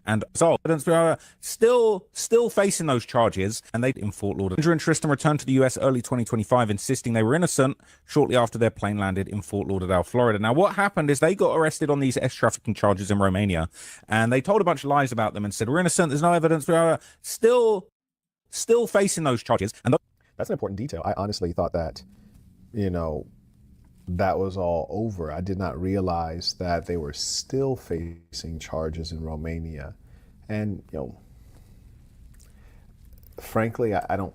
and so we are still facing those charges, and they in Fort Lauderdale. Andrew and Tristan returned to the US early 2025, insisting they were innocent shortly after their plane landed in Fort Lauderdale, Florida. Now, what happened is they got arrested on these trafficking charges in Romania, and they told a bunch of lies about them and said, we're innocent, there's no evidence. We are still facing those charges. And that's an important detail. I honestly thought that, you know, that was all over. I did not realize that they were still facing charges in Romania. And, you know, frankly, I don't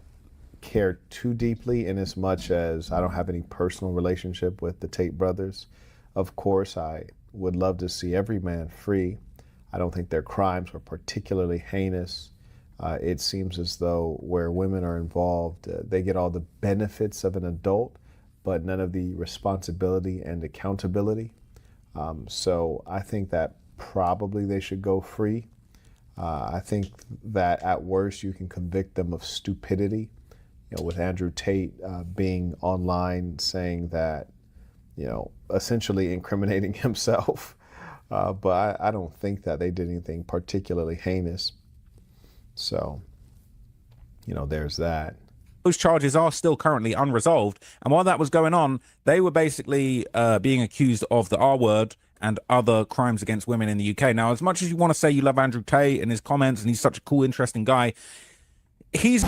care too deeply, in as much as I don't have any personal relationship with the Tate brothers. Of course, I would love to see every man free. I don't think their crimes were particularly heinous. It seems as though where women are involved, they get all the benefits of an adult, but none of the responsibility and accountability. So I think that probably they should go free. I think that at worst you can convict them of stupidity. You know, with Andrew Tate being online saying that, you know, essentially incriminating himself. But I don't think that they did anything particularly heinous. So, you know, there's that. Those charges are still currently unresolved. And while that was going on, they were basically being accused of the R word and other crimes against women in the UK. Now, as much as you want to say you love Andrew Tate and his comments, and he's such a cool, interesting guy, he's...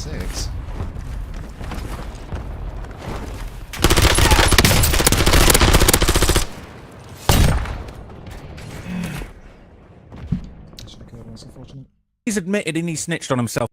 6. Actually, good. That's unfortunate. He's admitted and he snitched on himself.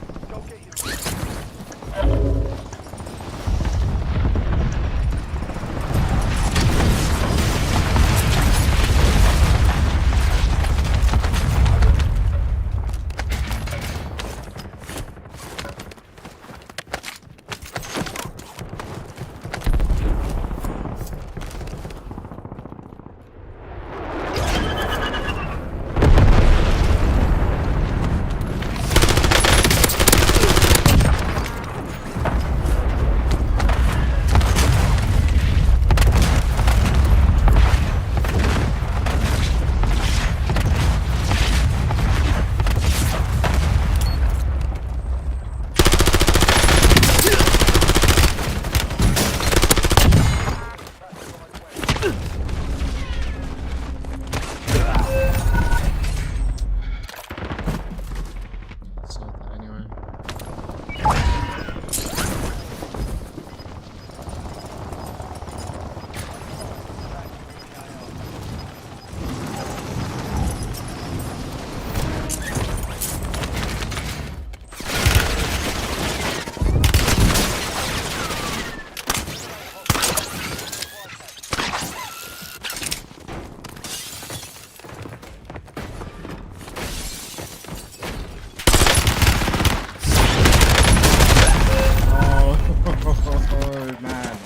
Oh, man.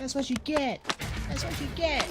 That's what you get. That's what you get.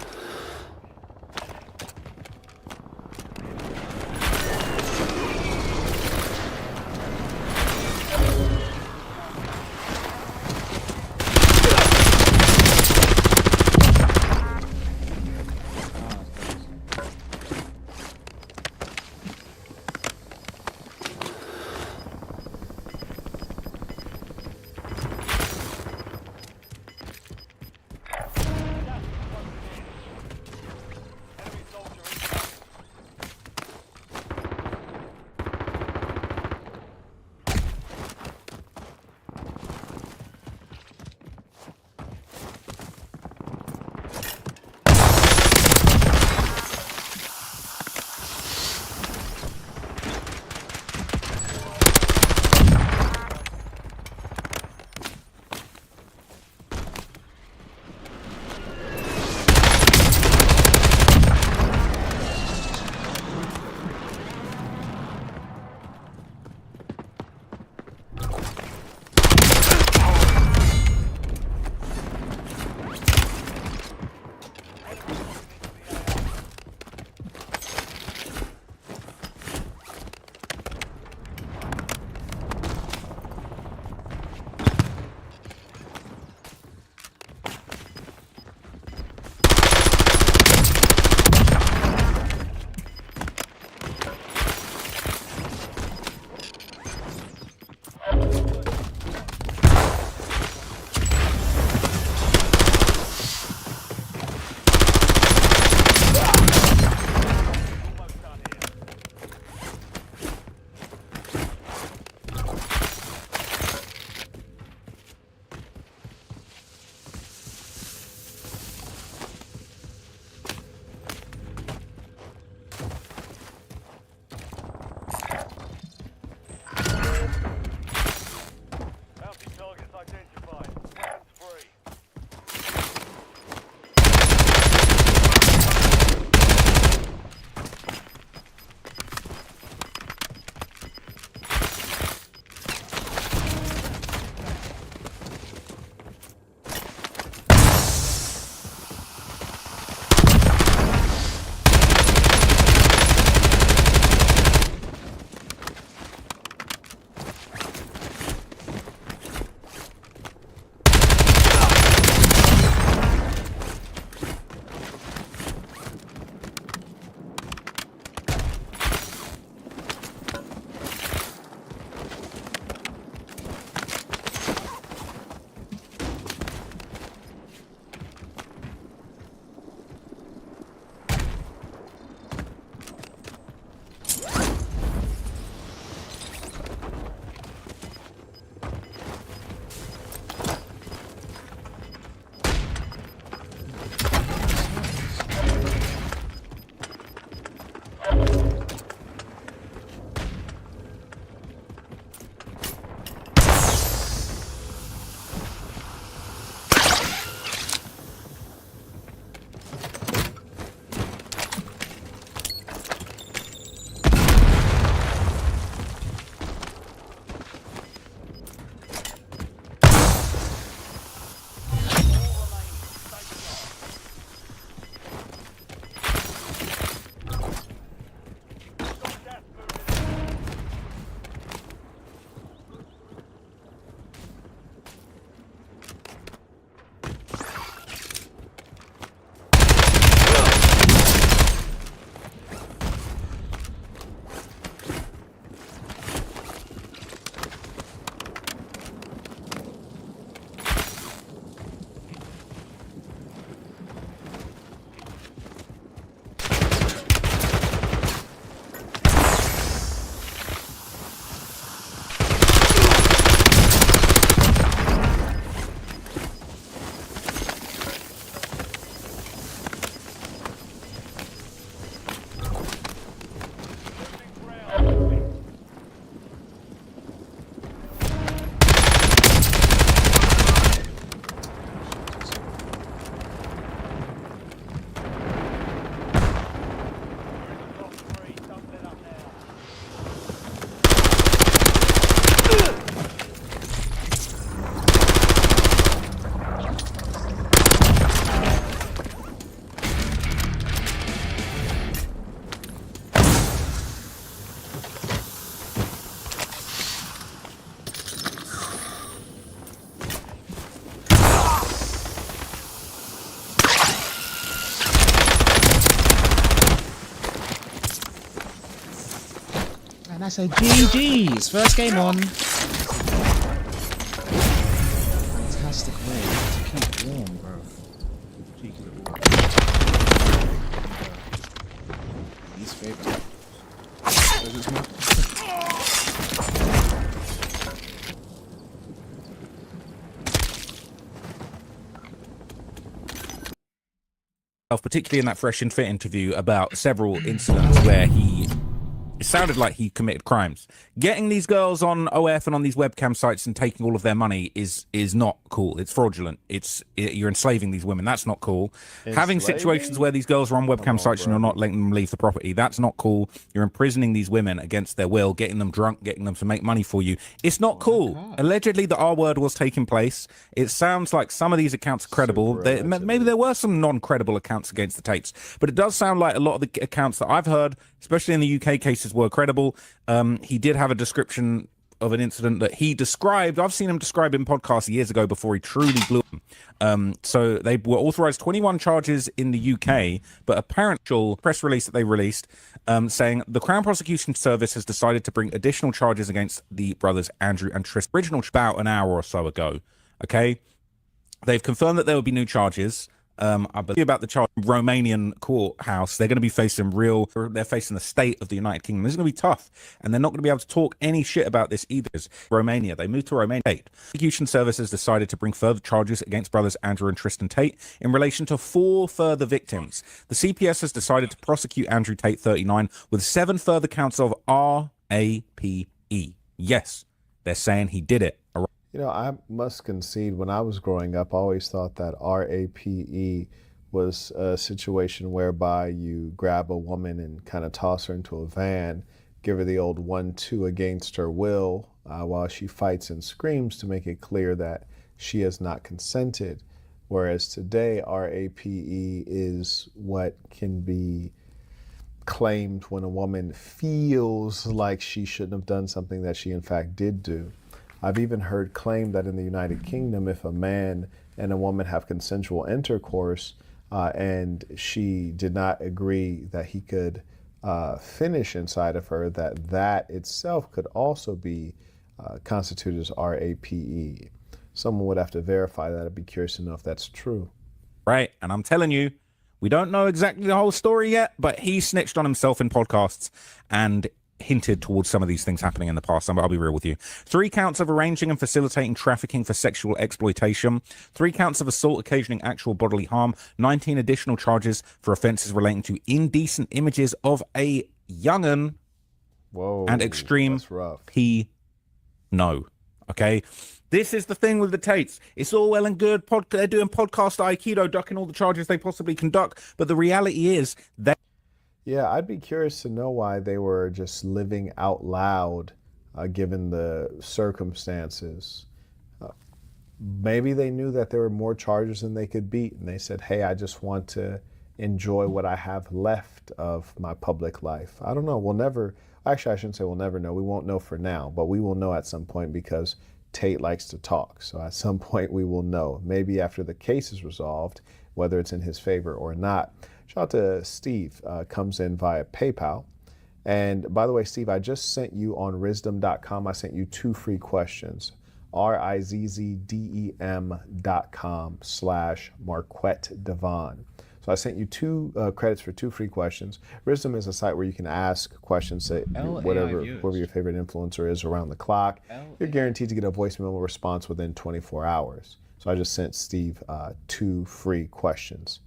say GG's. First game on. Fantastic way to keep warm, bro. Cheeky little. Least favorite. Where's this man? Particularly in that Fresh and Fit interview, about several incidents where it sounded like he committed crimes. Getting these girls on OF and on these webcam sites and taking all of their money is not cool. It's fraudulent. You're enslaving these women. That's not cool. Having situations where these girls are on webcam sites and you're not letting them leave the property, that's not cool. You're imprisoning these women against their will, getting them drunk, getting them to make money for you. It's not cool. Allegedly, the R word was taking place. It sounds like some of these accounts are credible. Maybe there were some non-credible accounts against the Tates, but it does sound like a lot of the accounts that I've heard, especially in the UK cases, were credible. He did have a description of an incident that he described. I've seen him describe in podcasts years ago before he truly blew him. So they were authorized 21 charges in the UK, but apparently press release that they released saying the Crown Prosecution Service has decided to bring additional charges against the brothers Andrew and Tristan. Original about an hour or so ago. Okay, they've confirmed that there will be new charges. I believe about the charge Romanian courthouse. They're going to be facing they're facing the state of the United Kingdom. This is going to be tough, and they're not going to be able to talk any shit about this either. Romania, they moved to Romania. Prosecution Service has decided to bring further charges against brothers Andrew and Tristan Tate in relation to 4 further victims. The CPS has decided to prosecute Andrew Tate, 39, with 7 further counts of RAPE. Yes, they're saying he did it. You know, I must concede, when I was growing up, I always thought that RAPE was a situation whereby you grab a woman and kind of toss her into a van, give her the old 1-2 against her will while she fights and screams to make it clear that she has not consented. Whereas today, RAPE is what can be claimed when a woman feels like she shouldn't have done something that she in fact did do. I've even heard claim that in the United Kingdom, if a man and a woman have consensual intercourse and she did not agree that he could finish inside of her, that itself could also be constituted as RAPE. Someone would have to verify that. I'd be curious to know if that's true. Right, and I'm telling you, we don't know exactly the whole story yet, but he snitched on himself in podcasts and hinted towards some of these things happening in the past. I'll be real with you. 3 counts of arranging and facilitating trafficking for sexual exploitation, 3 counts of assault occasioning actual bodily harm, 19 additional charges for offenses relating to indecent images of a young'un. Whoa, and extreme that's rough. No. Okay. This is the thing with the Tates. It's all well and good. They're doing podcast Aikido, ducking all the charges they possibly can duck. But the reality is that. Yeah, I'd be curious to know why they were just living out loud, given the circumstances. Maybe they knew that there were more charges than they could beat, and they said, hey, I just want to enjoy what I have left of my public life. I don't know. We'll never, actually, I shouldn't say we'll never know. We won't know for now, but we will know at some point because Tate likes to talk. So at some point we will know, maybe after the case is resolved, whether it's in his favor or not. Shout out to Steve, comes in via PayPal. And by the way, Steve, I just sent you on Rizdem.com, I sent you 2 free questions. RIZZDEM.com/Marquette Devon. So I sent you 2 credits for 2 free questions. Rizdem is a site where you can ask questions to whoever your favorite influencer is around the clock. You're guaranteed to get a voicemail response within 24 hours. So I just sent Steve 2 free questions.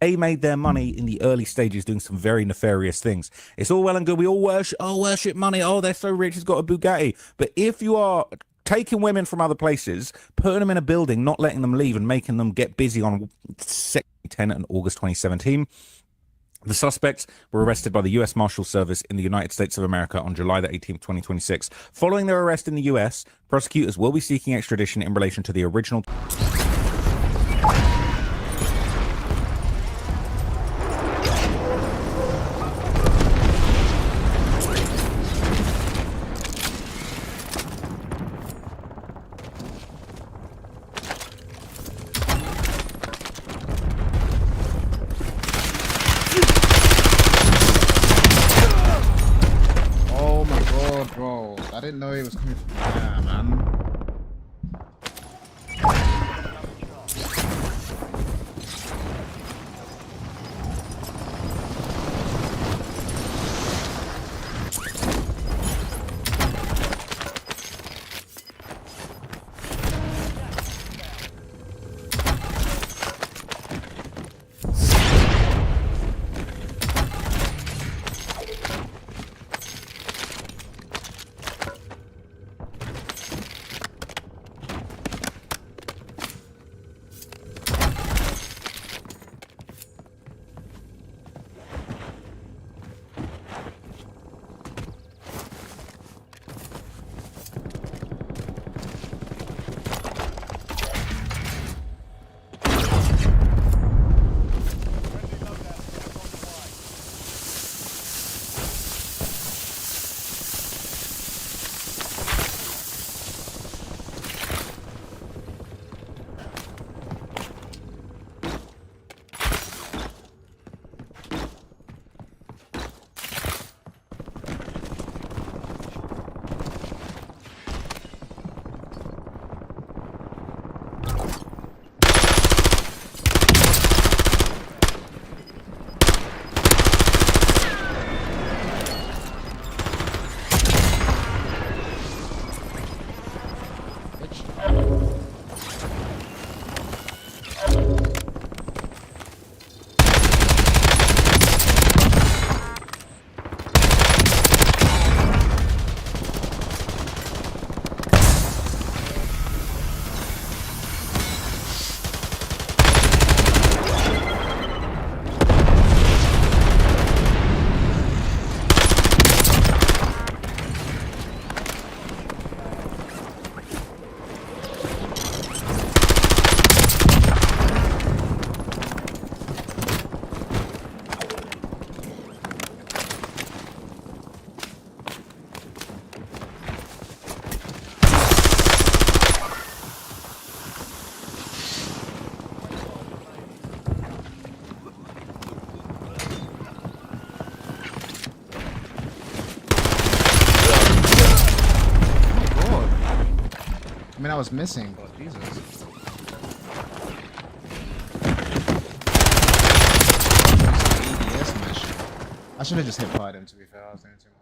They made their money in the early stages doing some very nefarious things. It's all well and good. We all worship money. Oh, they're so rich. He's got a Bugatti. But if you are taking women from other places, putting them in a building, not letting them leave, and making them get busy on 10 and August 2017, the suspects were arrested by the U.S. Marshal Service in the United States of America on July the 18th, 2026. Following their arrest in the U.S., prosecutors will be seeking extradition in relation to the original. Oh my god, bro. I didn't know he was coming from there, man. I mean, I was missing, but Jesus. ADS mesh. I should have just hit fired him, to be fair. I was doing too much.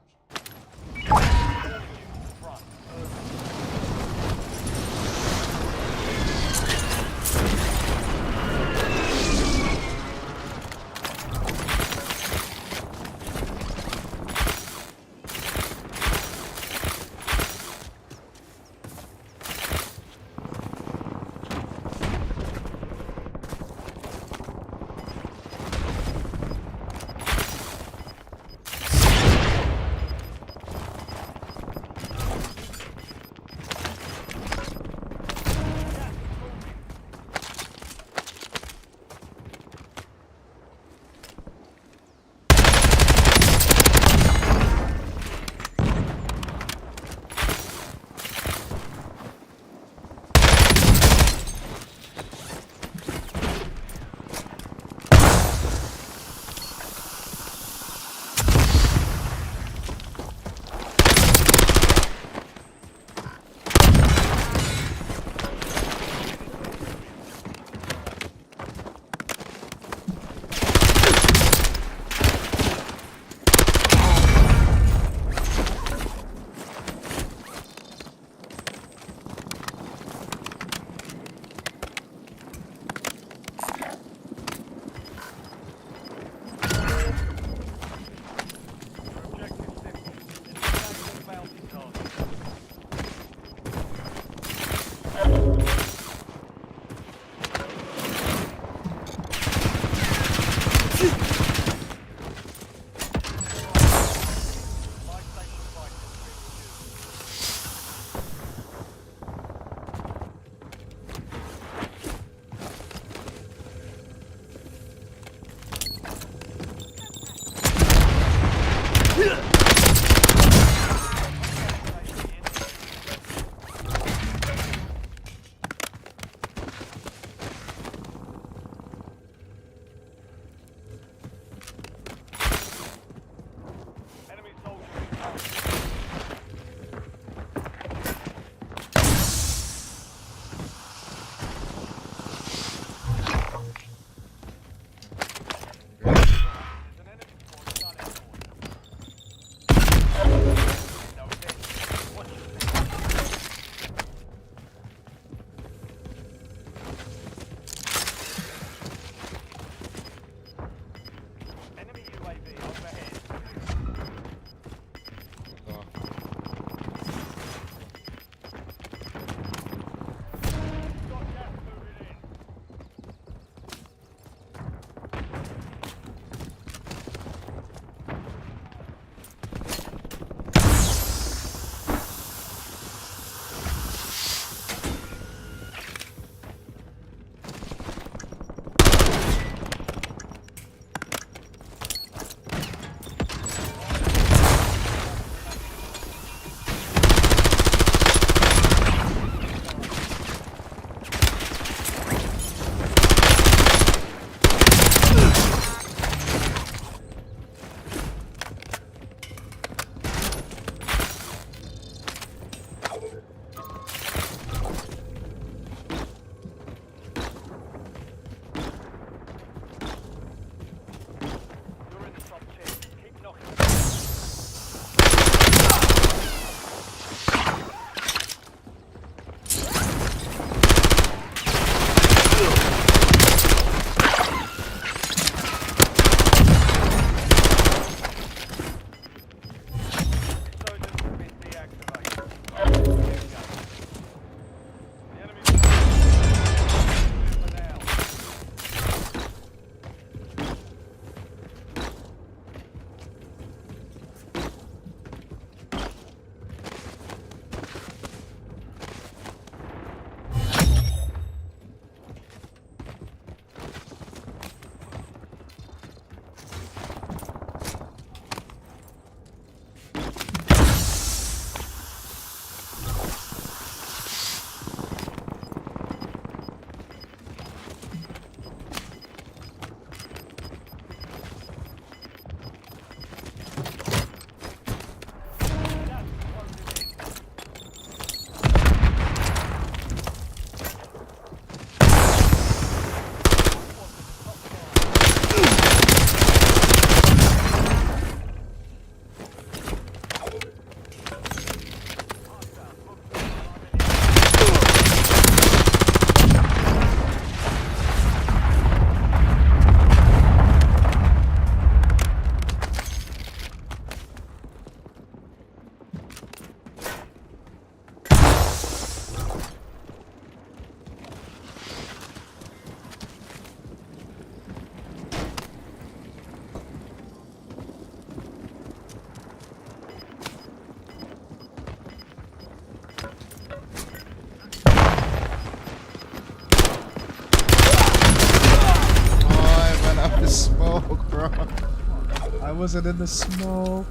I wasn't in the smoke.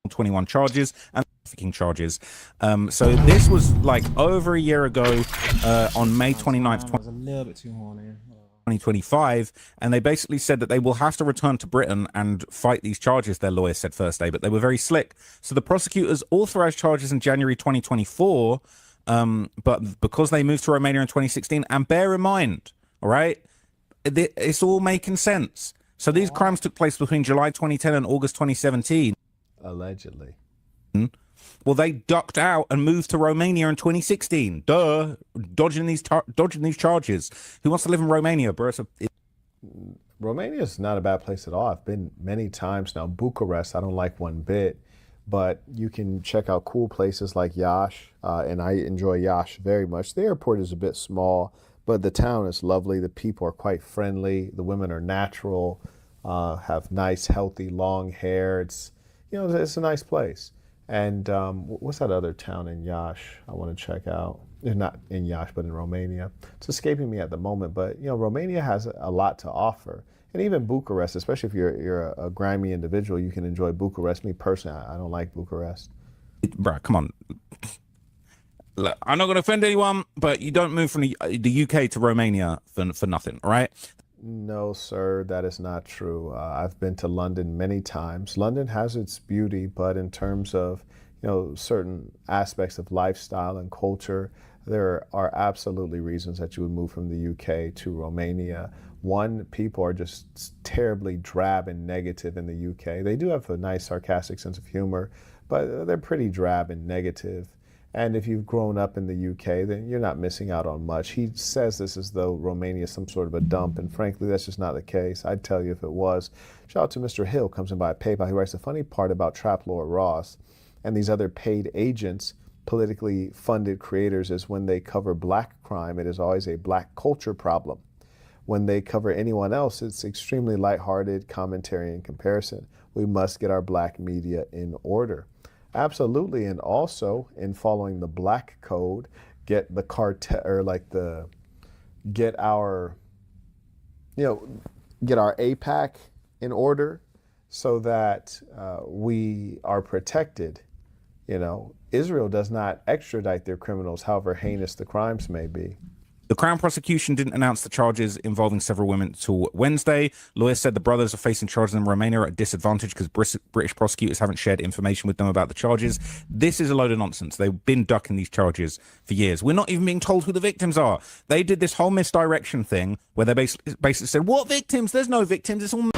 21 charges and trafficking charges. So this was like over a year ago on May 29th, I was a little bit too horny. 2025, and they basically said that they will have to return to Britain and fight these charges, their lawyer said Thursday, but they were very slick. So the prosecutors authorized charges in January 2024, but because they moved to Romania in 2016, and bear in mind, all right, it's all making sense. So these crimes took place between July 2010 and August 2017. Allegedly. Well, they ducked out and moved to Romania in 2016. Duh, dodging these charges. Who wants to live in Romania, bro? Romania is not a bad place at all. I've been many times now. Bucharest, I don't like one bit, but you can check out cool places like Yash, and I enjoy Yash very much. The airport is a bit small, but the town is lovely. The people are quite friendly. The women are natural, have nice, healthy, long hair. It's a nice place. And what's that other town in Yash I want to check out? Not in Yash, but in Romania. It's escaping me at the moment, but Romania has a lot to offer. And even Bucharest, especially if you're a grimy individual, you can enjoy Bucharest. Me personally, I don't like Bucharest. Bro, come on. Look, I'm not going to offend anyone, but you don't move from the UK to Romania for nothing, all right? No, sir, that is not true. I've been to London many times. London has its beauty, but in terms of certain aspects of lifestyle and culture, there are absolutely reasons that you would move from the UK to Romania. One, people are just terribly drab and negative in the UK. They do have a nice sarcastic sense of humor, but they're pretty drab and negative. And if you've grown up in the UK, then you're not missing out on much. He says this as though Romania is some sort of a dump, and frankly, that's just not the case. I'd tell you if it was. Shout out to Mr. Hill, comes in by PayPal. He writes, the funny part about Trap Lord Ross and these other paid agents, politically funded creators, is when they cover black crime, it is always a black culture problem. When they cover anyone else, it's extremely lighthearted commentary in comparison. We must get our black media in order. Absolutely, and also in following the black code, get the cartel, or get our APAC in order so that we are protected. Israel does not extradite their criminals, however heinous the crimes may be. The Crown prosecution didn't announce the charges involving several women until Wednesday. Lawyers said the brothers are facing charges in Romania at a disadvantage because British prosecutors haven't shared information with them about the charges. This is a load of nonsense. They've been ducking these charges for years. We're not even being told who the victims are. They did this whole misdirection thing where they basically said, what victims? There's no victims. It's all...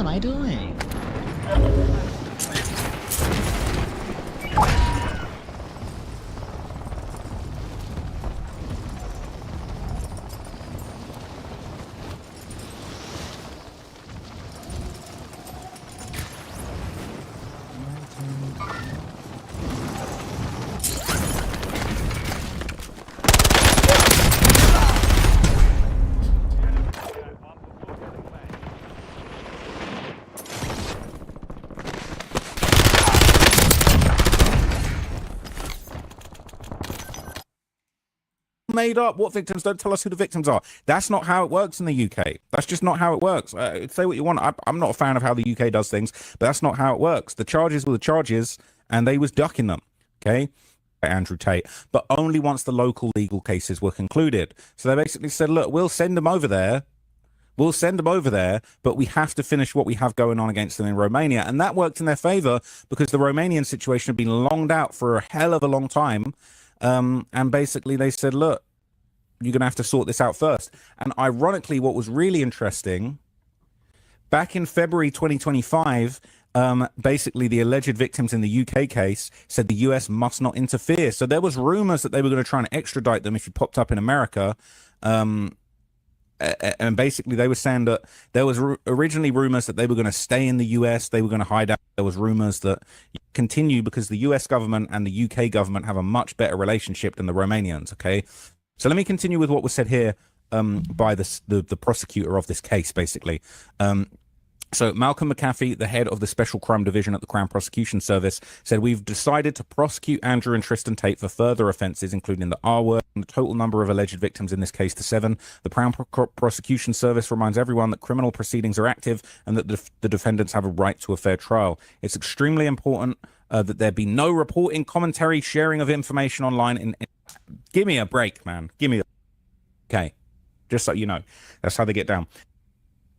am I doing? Made up. What victims? Don't tell us who the victims are. That's not how it works in the UK. That's just not how it works. Say what you want. I'm not a fan of how the UK does things, but that's not how it works. The charges were the charges, and they was ducking them. Okay, Andrew Tate, but only once the local legal cases were concluded. So they basically said, look, we'll send them over there. We'll send them over there, but we have to finish what we have going on against them in Romania. And that worked in their favor because the Romanian situation had been longed out for a hell of a long time. And basically they said, look, you're going to have to sort this out first. And ironically, what was really interesting, back in February 2025, basically the alleged victims in the UK case said the US must not interfere. So there was rumors that they were going to try and extradite them if you popped up in America. And basically they were saying that there was originally rumors that they were going to stay in the US, they were going to hide out. There was rumors that continue because the US government and the UK government have a much better relationship than the Romanians. Okay, so let me continue with what was said here by the prosecutor of this case, basically. So Malcolm McAfee, the head of the Special Crime Division at the Crown Prosecution Service, said, we've decided to prosecute Andrew and Tristan Tate for further offences, including the R word, and the total number of alleged victims in this case to 7. The Crown Prosecution Service reminds everyone that criminal proceedings are active and that the defendants have a right to a fair trial. It's extremely important that there be no reporting, commentary, sharing of information online. Give me a break, man. Give me a... Okay, just so you know. That's how they get down.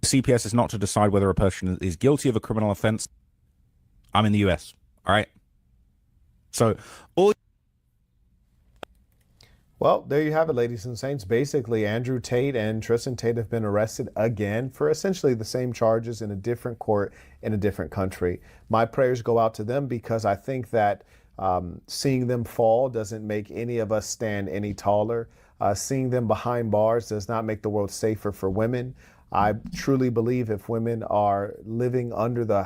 CPS is not to decide whether a person is guilty of a criminal offense. I'm in the US. All right. So all. Well, there you have it, ladies and saints. Basically, Andrew Tate and Tristan Tate have been arrested again for essentially the same charges in a different court in a different country. My prayers go out to them because I think that seeing them fall doesn't make any of us stand any taller. Seeing them behind bars does not make the world safer for women. I truly believe if women are living under the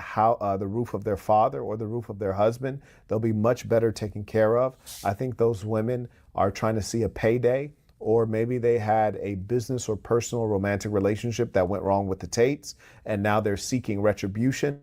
roof of their father or the roof of their husband, they'll be much better taken care of. I think those women are trying to see a payday, or maybe they had a business or personal romantic relationship that went wrong with the Tates, and now they're seeking retribution.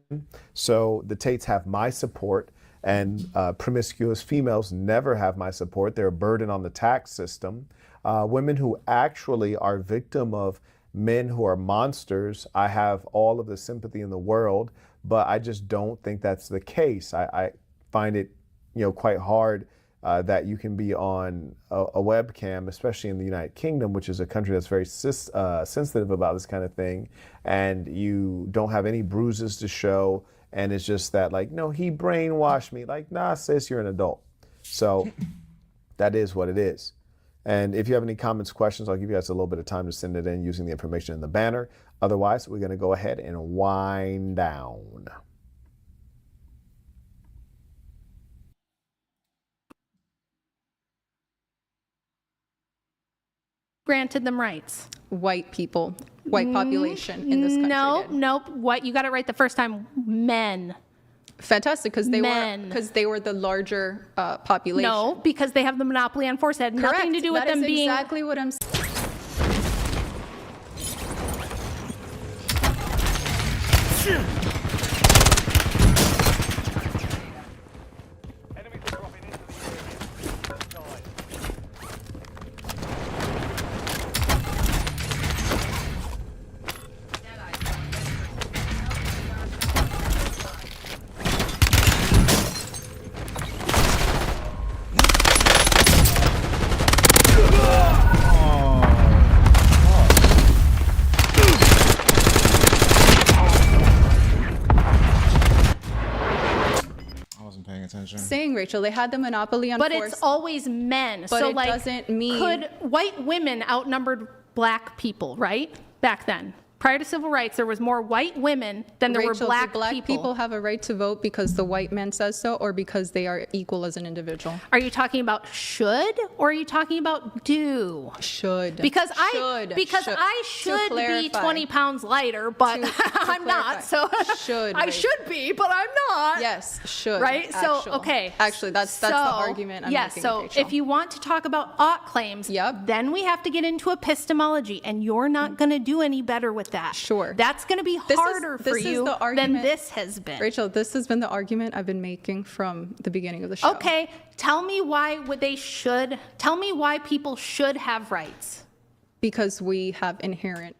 So the Tates have my support, and promiscuous females never have my support. They're a burden on the tax system. Women who actually are victim of men who are monsters, I have all of the sympathy in the world, but I just don't think that's the case. I find it, quite hard that you can be on a webcam, especially in the United Kingdom, which is a country that's very sensitive about this kind of thing, and you don't have any bruises to show, and it's just that, like, no, he brainwashed me. Like, nah, sis, you're an adult. So that is what it is. And if you have any comments, questions, I'll give you guys a little bit of time to send it in using the information in the banner. Otherwise, we're going to go ahead and wind down. Granted them rights. White people, white population in this country. Nope. What? You got it right the first time. Men. Fantastic, because they were the larger population. No, because they have the monopoly on force. It had nothing to do with them being. That's exactly what I'm saying. Saying, Rachel, they had the monopoly on but force. It's always men. But so it like, doesn't mean... Could white women outnumbered black people, right? Back then. Prior to civil rights, there was more white women than there Rachel, were black, do black people have a right to vote because the white man says so, or because they are equal as an individual? Are you talking about should, or are you talking about do? Should. Because I To should be clarify. 20 pounds lighter, but To I'm not. So Should, I Rachel. should be, but I'm not. Yes, should. Right? So, actual. okay. Actually, that's the argument I'm yes, making. so Rachel. if you want to talk about ought claims, Yep. then we have to get into epistemology, and you're not going to do any better with that. Sure. That's going to be harder for you than this has been. Rachel, this has been the argument I've been making from the beginning of the show. Okay, tell me why tell me why people should have rights. Because we have inherent.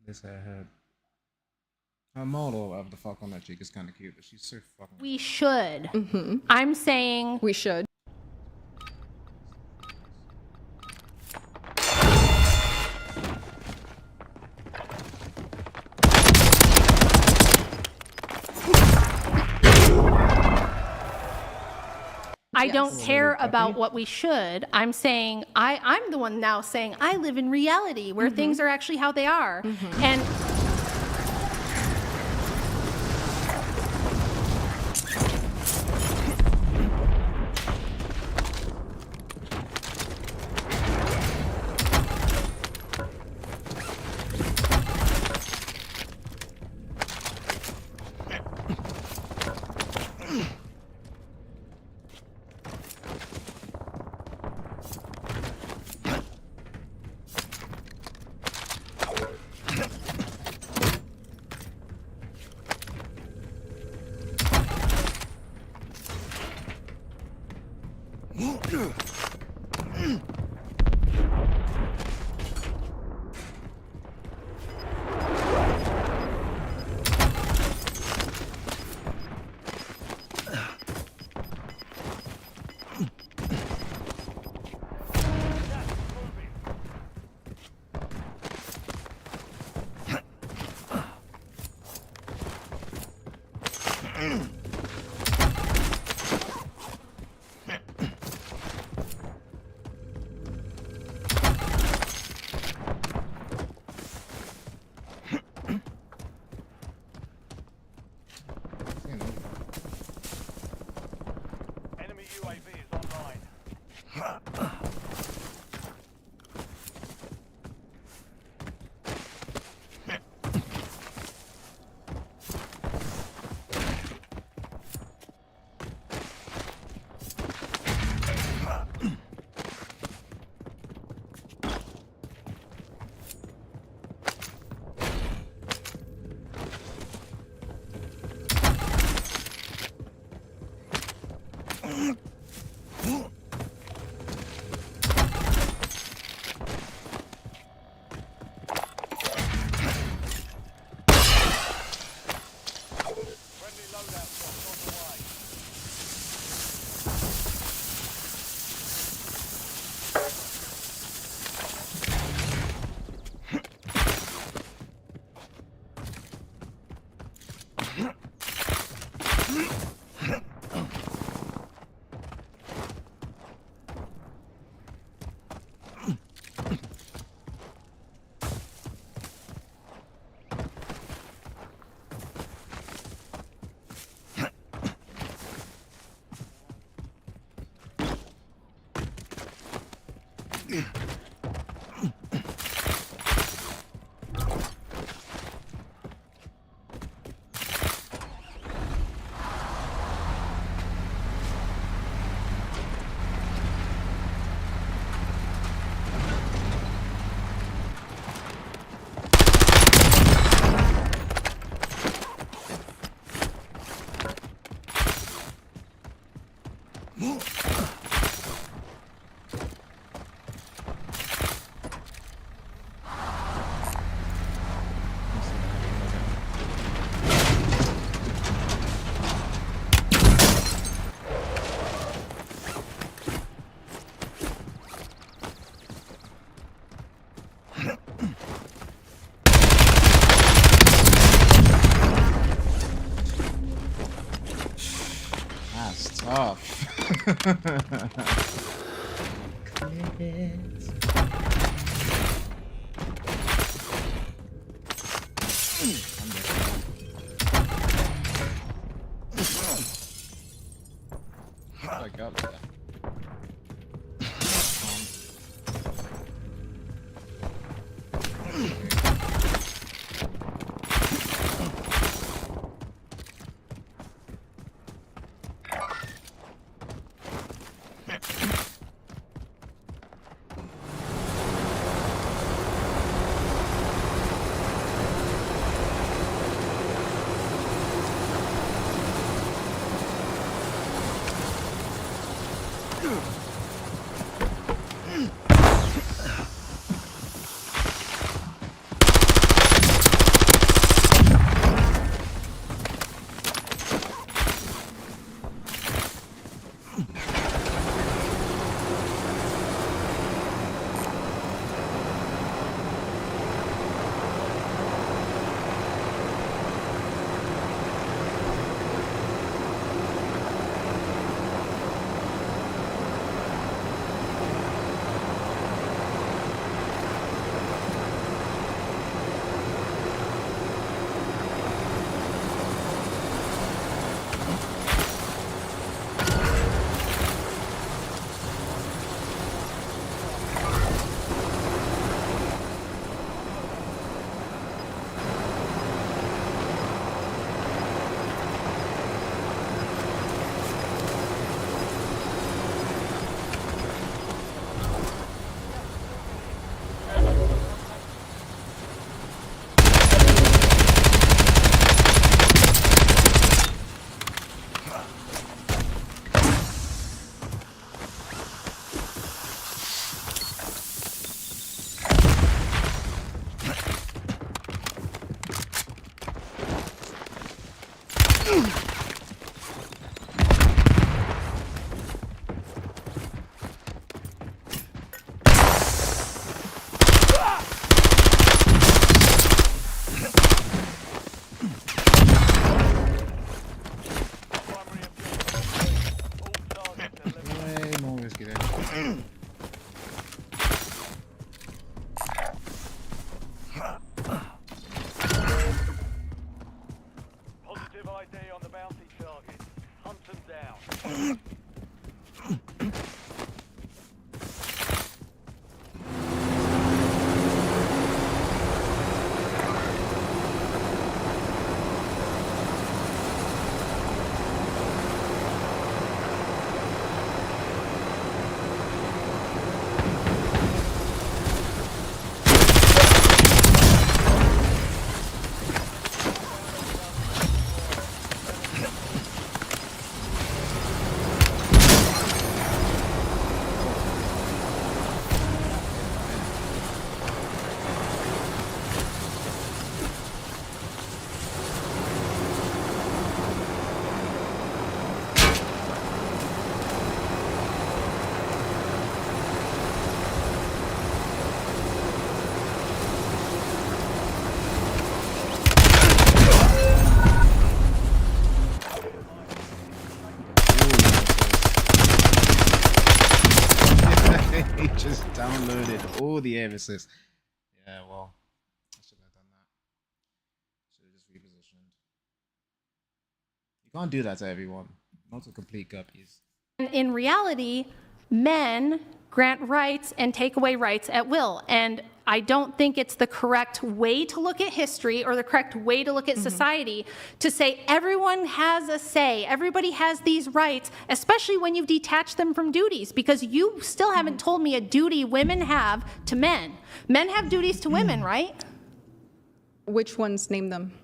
This head. Model of the fuck on that cheek is kind of cute, but she's so fucking. We should. I'm saying We should. I don't care about what we should. I'm saying I'm the one now saying I live in reality where things are actually how they are. And Enemy UAV is online. Friendly loadout drops on the way. That's tough. I got that. Positive ID on the bounty target. Hunt them down. He just downloaded all the air assists. Yeah, well, I shouldn't have done that. Should have just repositioned. You can't do that to everyone. Not to complete guppies. In reality, men grant rights and take away rights at will. And I don't think it's the correct way to look at history or the correct way to look at society to say everyone has a say, everybody has these rights, especially when you've detached them from duties, because you still haven't told me a duty women have to men. Men have duties to women, right? Which ones? Name them.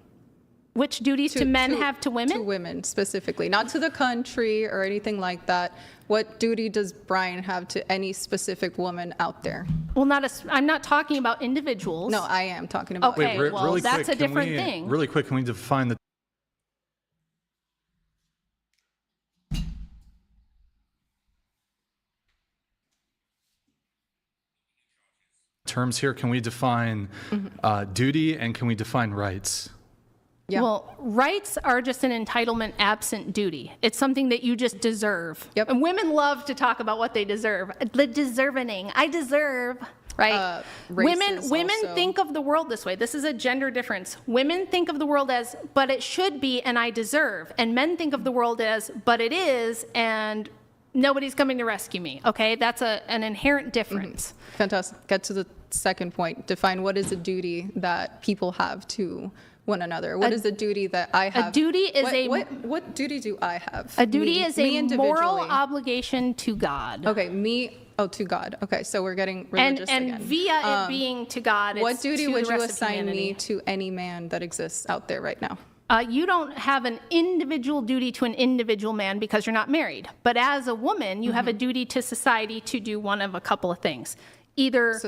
Which duties do men have to women? To women specifically, not to the country or anything like that. What duty does Brian have to any specific woman out there? Well, I'm not talking about individuals. No, I am talking about. Okay, well, that's a different thing. Really quick, can we define the terms here? Can we define duty and can we define rights? Yeah. Well, rights are just an entitlement absent duty. It's something that you just deserve. Yep. And women love to talk about what they deserve. The deserving. I deserve. Right? Women also. think of the world this way. This is a gender difference. Women think of the world as, but it should be, and I deserve. And men think of the world as, but it is, and nobody's coming to rescue me. Okay? That's an inherent difference. Fantastic. Get to the second point. Define what is a duty that people have to one another. What is the duty that I have? A duty is what duty do I have? A duty Me- is me a moral individually. obligation to God. Okay, me. Oh, to God. Okay, so we're getting religious and again. via it being to God, What it's duty to would the you rest of assign me humanity. to any man that exists out there right now? You don't have an individual duty to an individual man because you're not married. But as a woman, you have a duty to society to do one of a couple of things. Either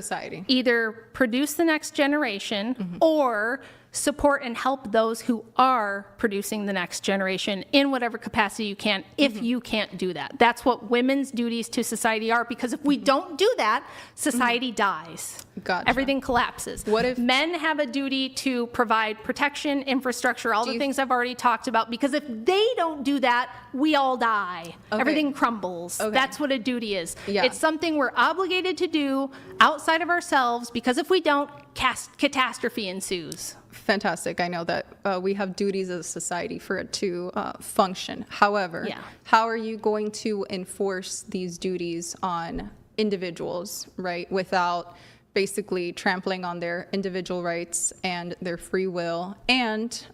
produce the next generation or support and help those who are producing the next generation in whatever capacity you can, if you can't do that. That's what women's duties to society are, because if we don't do that, society dies. Gotcha. Everything collapses. What if men have a duty to provide protection, infrastructure, all the things I've already talked about, because if they don't do that, we all die. Okay. Everything crumbles. Okay. That's what a duty is. Yeah. It's something we're obligated to do outside of ourselves, because if we don't, catastrophe ensues. Fantastic. I know that we have duties as a society for it to function. However, Yeah. how are you going to enforce these duties on individuals, right, without basically trampling on their individual rights and their free will and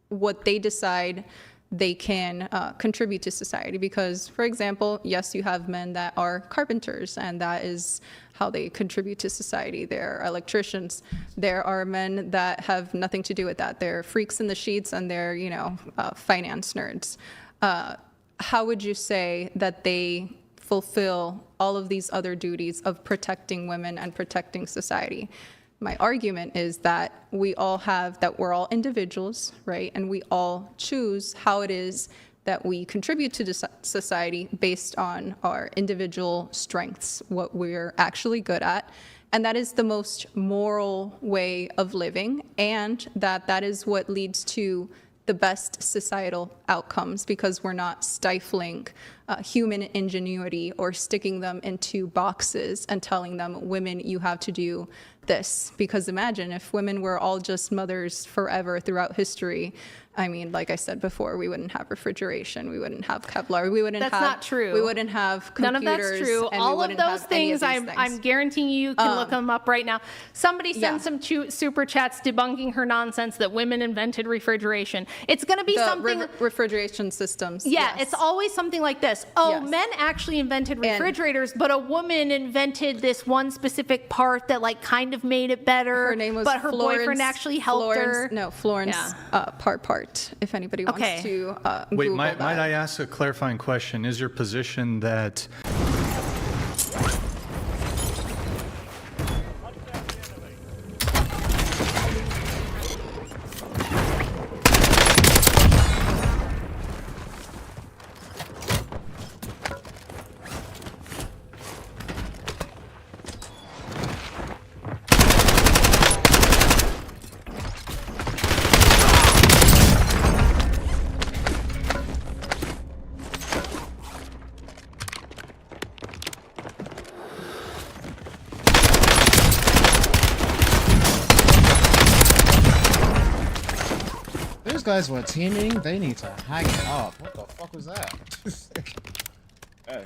what they decide they can contribute to society? Because, for example, yes, you have men that are carpenters, and that is how they contribute to society. They're electricians. There are men that have nothing to do with that. They're freaks in the sheets, and they're, finance nerds. How would you say that they fulfill all of these other duties of protecting women and protecting society? My argument is that we're all individuals, right? And we all choose how it is that we contribute to society based on our individual strengths, what we're actually good at. And that is the most moral way of living, and that is what leads to the best societal outcomes, because we're not stifling human ingenuity or sticking them into boxes and telling them, women, you have to do this. Because imagine if women were all just mothers forever throughout history. I mean, like I said before, we wouldn't have refrigeration, we wouldn't have Kevlar, we wouldn't That's have... not true. We wouldn't have computers. None of that's true. And All we of wouldn't those have any of things, these I'm guaranteeing you can look them up right now. Somebody send Yeah. some super chats debunking her nonsense that women invented refrigeration. It's going to be something... refrigeration systems. Yeah, yes. it's always something like this. Oh, Yes. men actually invented refrigerators, but a woman invented this one specific part that kind of made it better. Her name was but her Florence, boyfriend actually helped her. No, Florence part. If anybody wants Okay. to Wait, Google might that. I ask a clarifying question? Is your position that Those guys were teaming. They need to hang it up. What the fuck was that? Hey.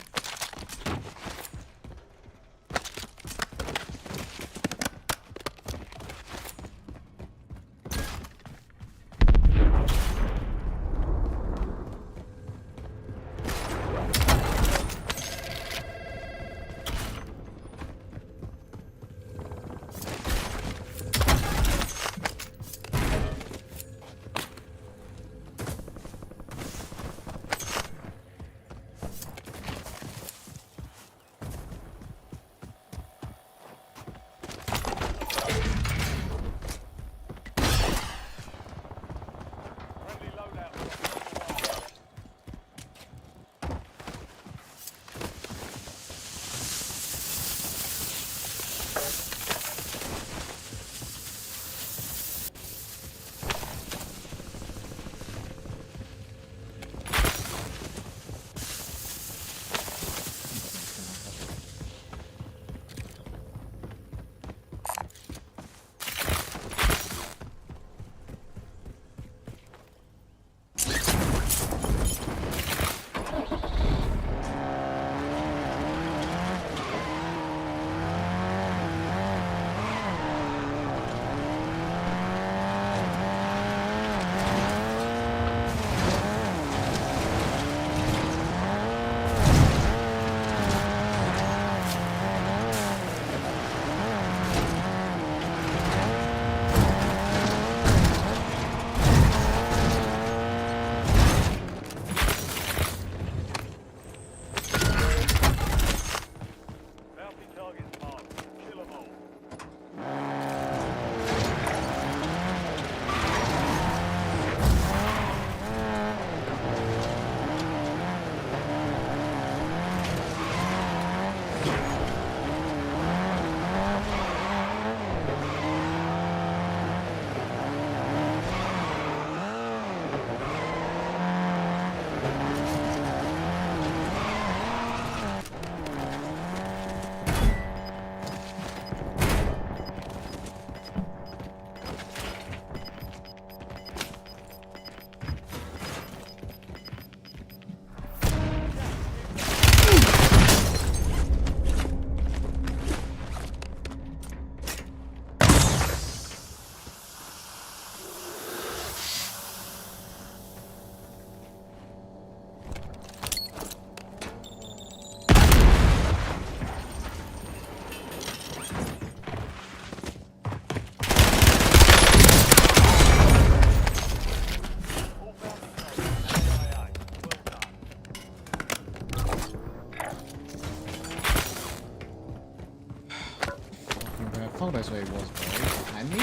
forgot that's where it was, bro. Behind me?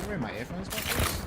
Where my earphones got this?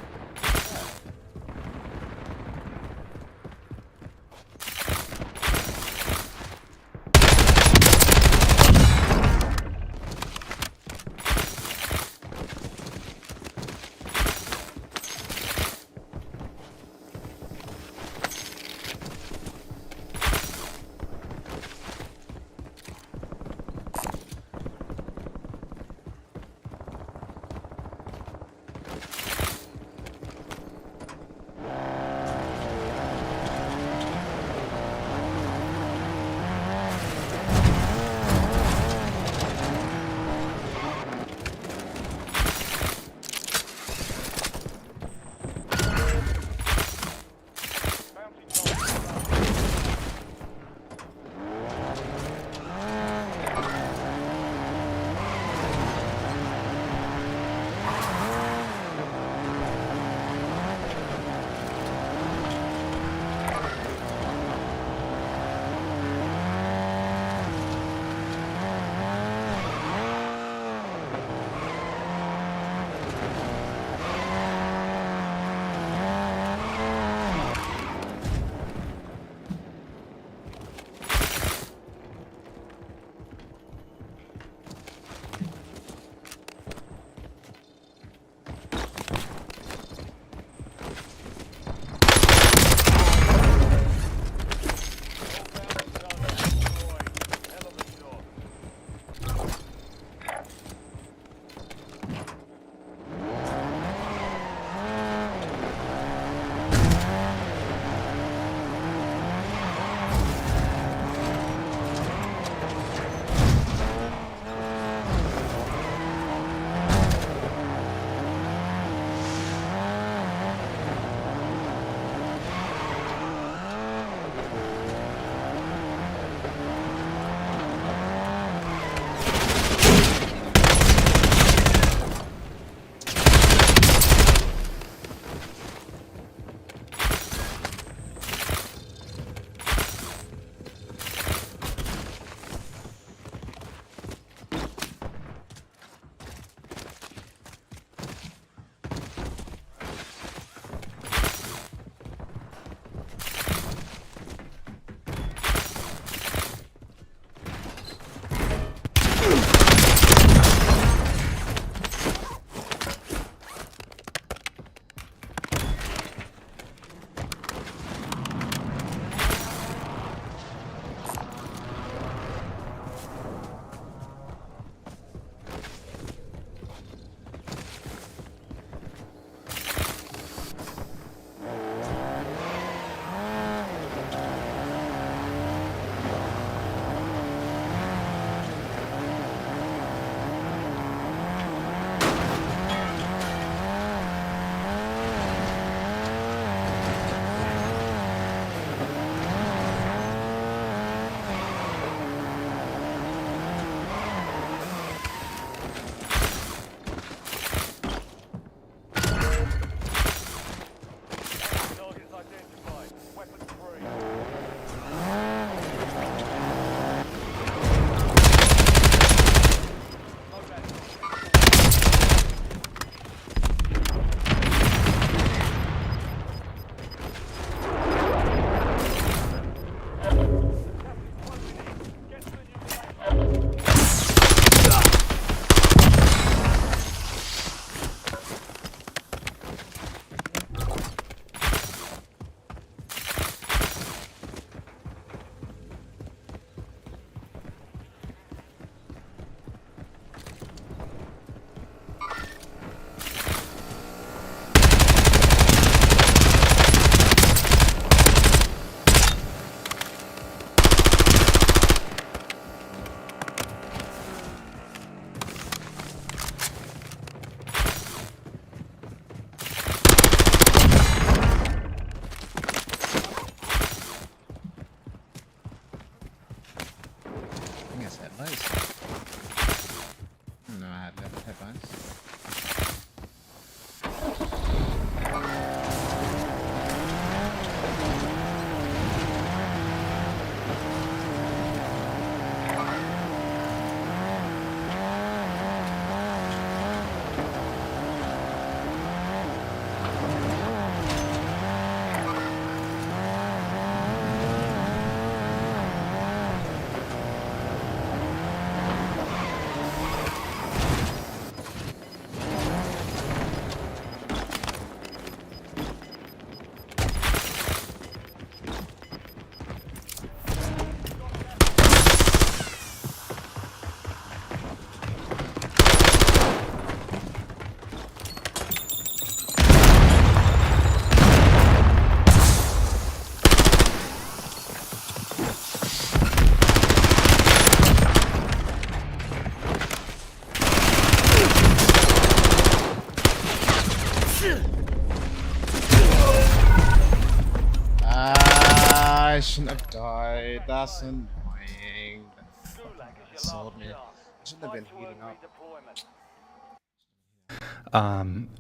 shouldn't have died. That's annoying. That fucking assaulted me. I shouldn't have been heating up.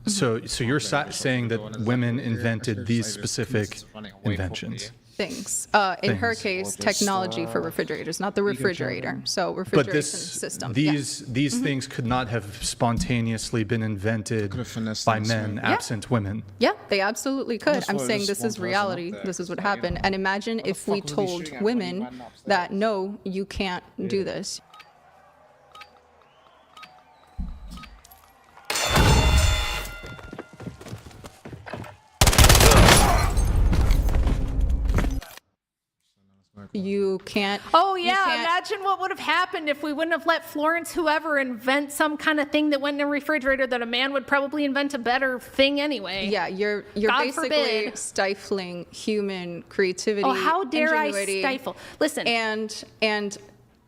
So you're saying that women invented these specific inventions. Things. In her case, technology for refrigerators, not the refrigerator. So But refrigeration system. these things could not have spontaneously been invented by men absent women. Yeah, they absolutely could. just I'm thought it saying was this one is person reality. up there, This is what 'cause, like, you happened. know, And imagine if we fuck was he told shooting at when he women ran upstairs? that, no, you can't do this. You can't. Oh you yeah, can't- imagine what would have happened if we wouldn't have let Florence whoever invent some kind of thing that went in a refrigerator that a man would probably invent a better thing anyway. Yeah, you're God basically forbid. stifling human creativity. Oh, how dare I ingenuity, stifle? Listen. And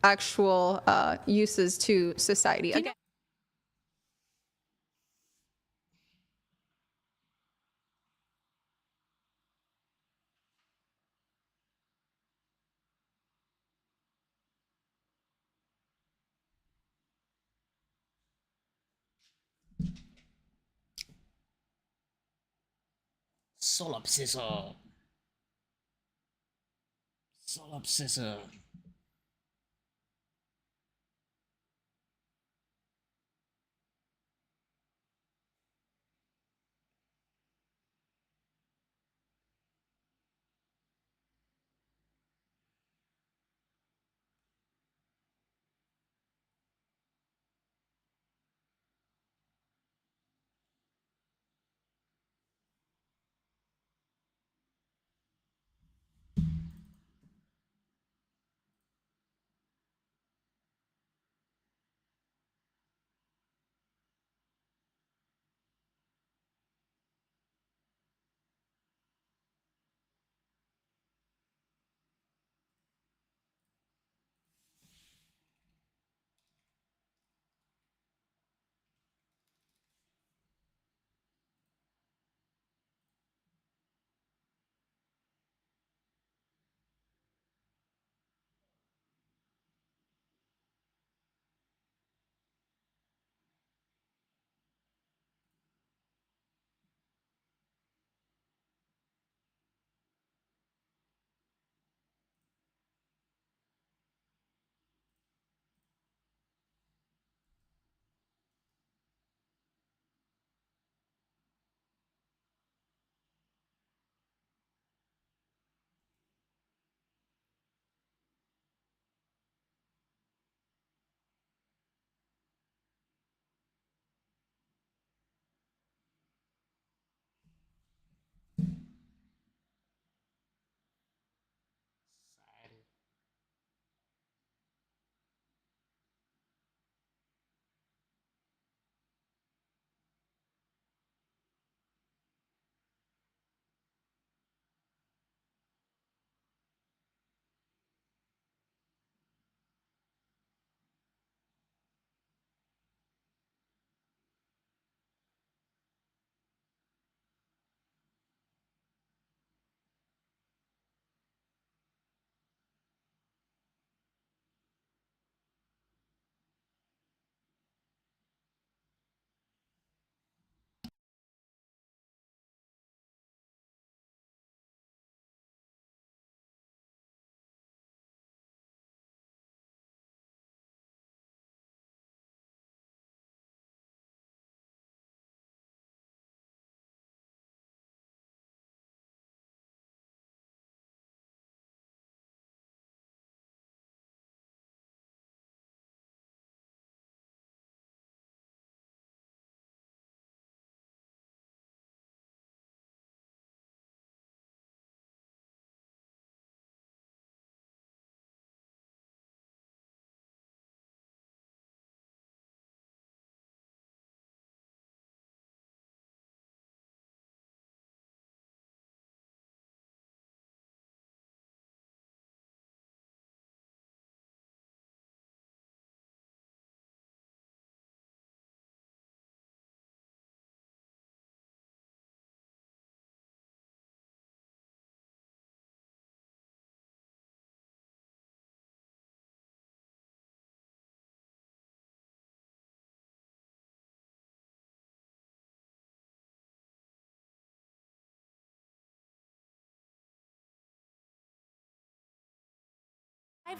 actual uses to society. Again, Solipsism. Solipsism.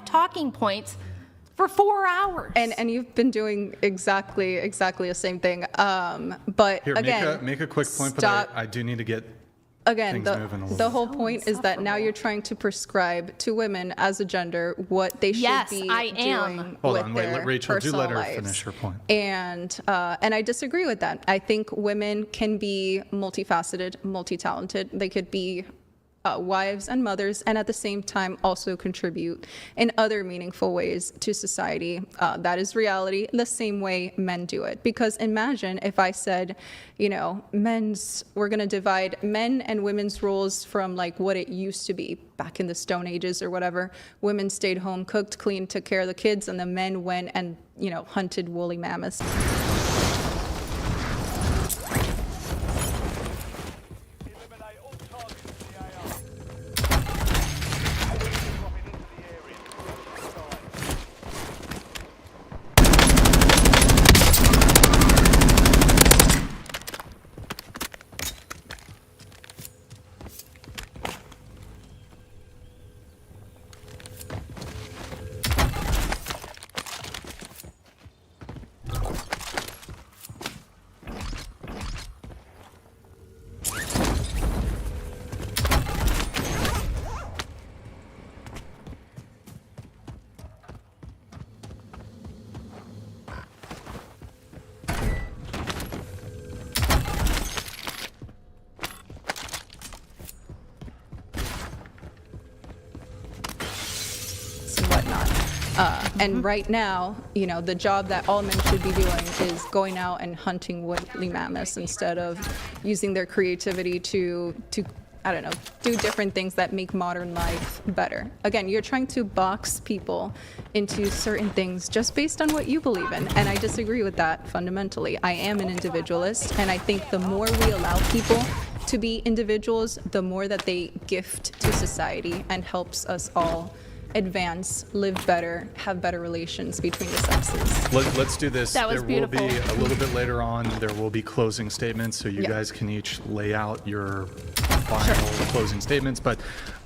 talking points for 4 hours. And you've been doing exactly the same thing. But Here, again, make a quick point, stop. but I do need to get Again, things moving a little the bit. whole point is that now you're trying to prescribe to women as a gender what they should Yes, be I am. doing Hold with on, wait, their let Rachel, do personal let her lives. finish her point. And I disagree with that. I think women can be multifaceted, multi-talented. They could be wives and mothers, and at the same time also contribute in other meaningful ways to society. That is reality, the same way men do it. Because imagine if I said, you know, we're going to divide men and women's roles from like what it used to be back in the Stone Ages or whatever. Women stayed home, cooked, cleaned, took care of the kids, and the men went and, you know, hunted woolly mammoths. Eliminate all targets in the AR. Dropping into the area. And whatnot. And right now, you know, the job that all men should be doing is going out and hunting woolly mammoths instead of using their creativity to I don't know, do different things that make modern life better. Again, you're trying to box people into certain things just based on what you believe in, and I disagree with that fundamentally. I am an individualist, and I think the more we allow people to be individuals, the more that they gift to society and helps us all advance, live better, have better relations between the sexes. Let's do this. That was there beautiful. will be a little bit later on, there will be closing statements, so you Yeah. guys can each lay out your final closing statements. But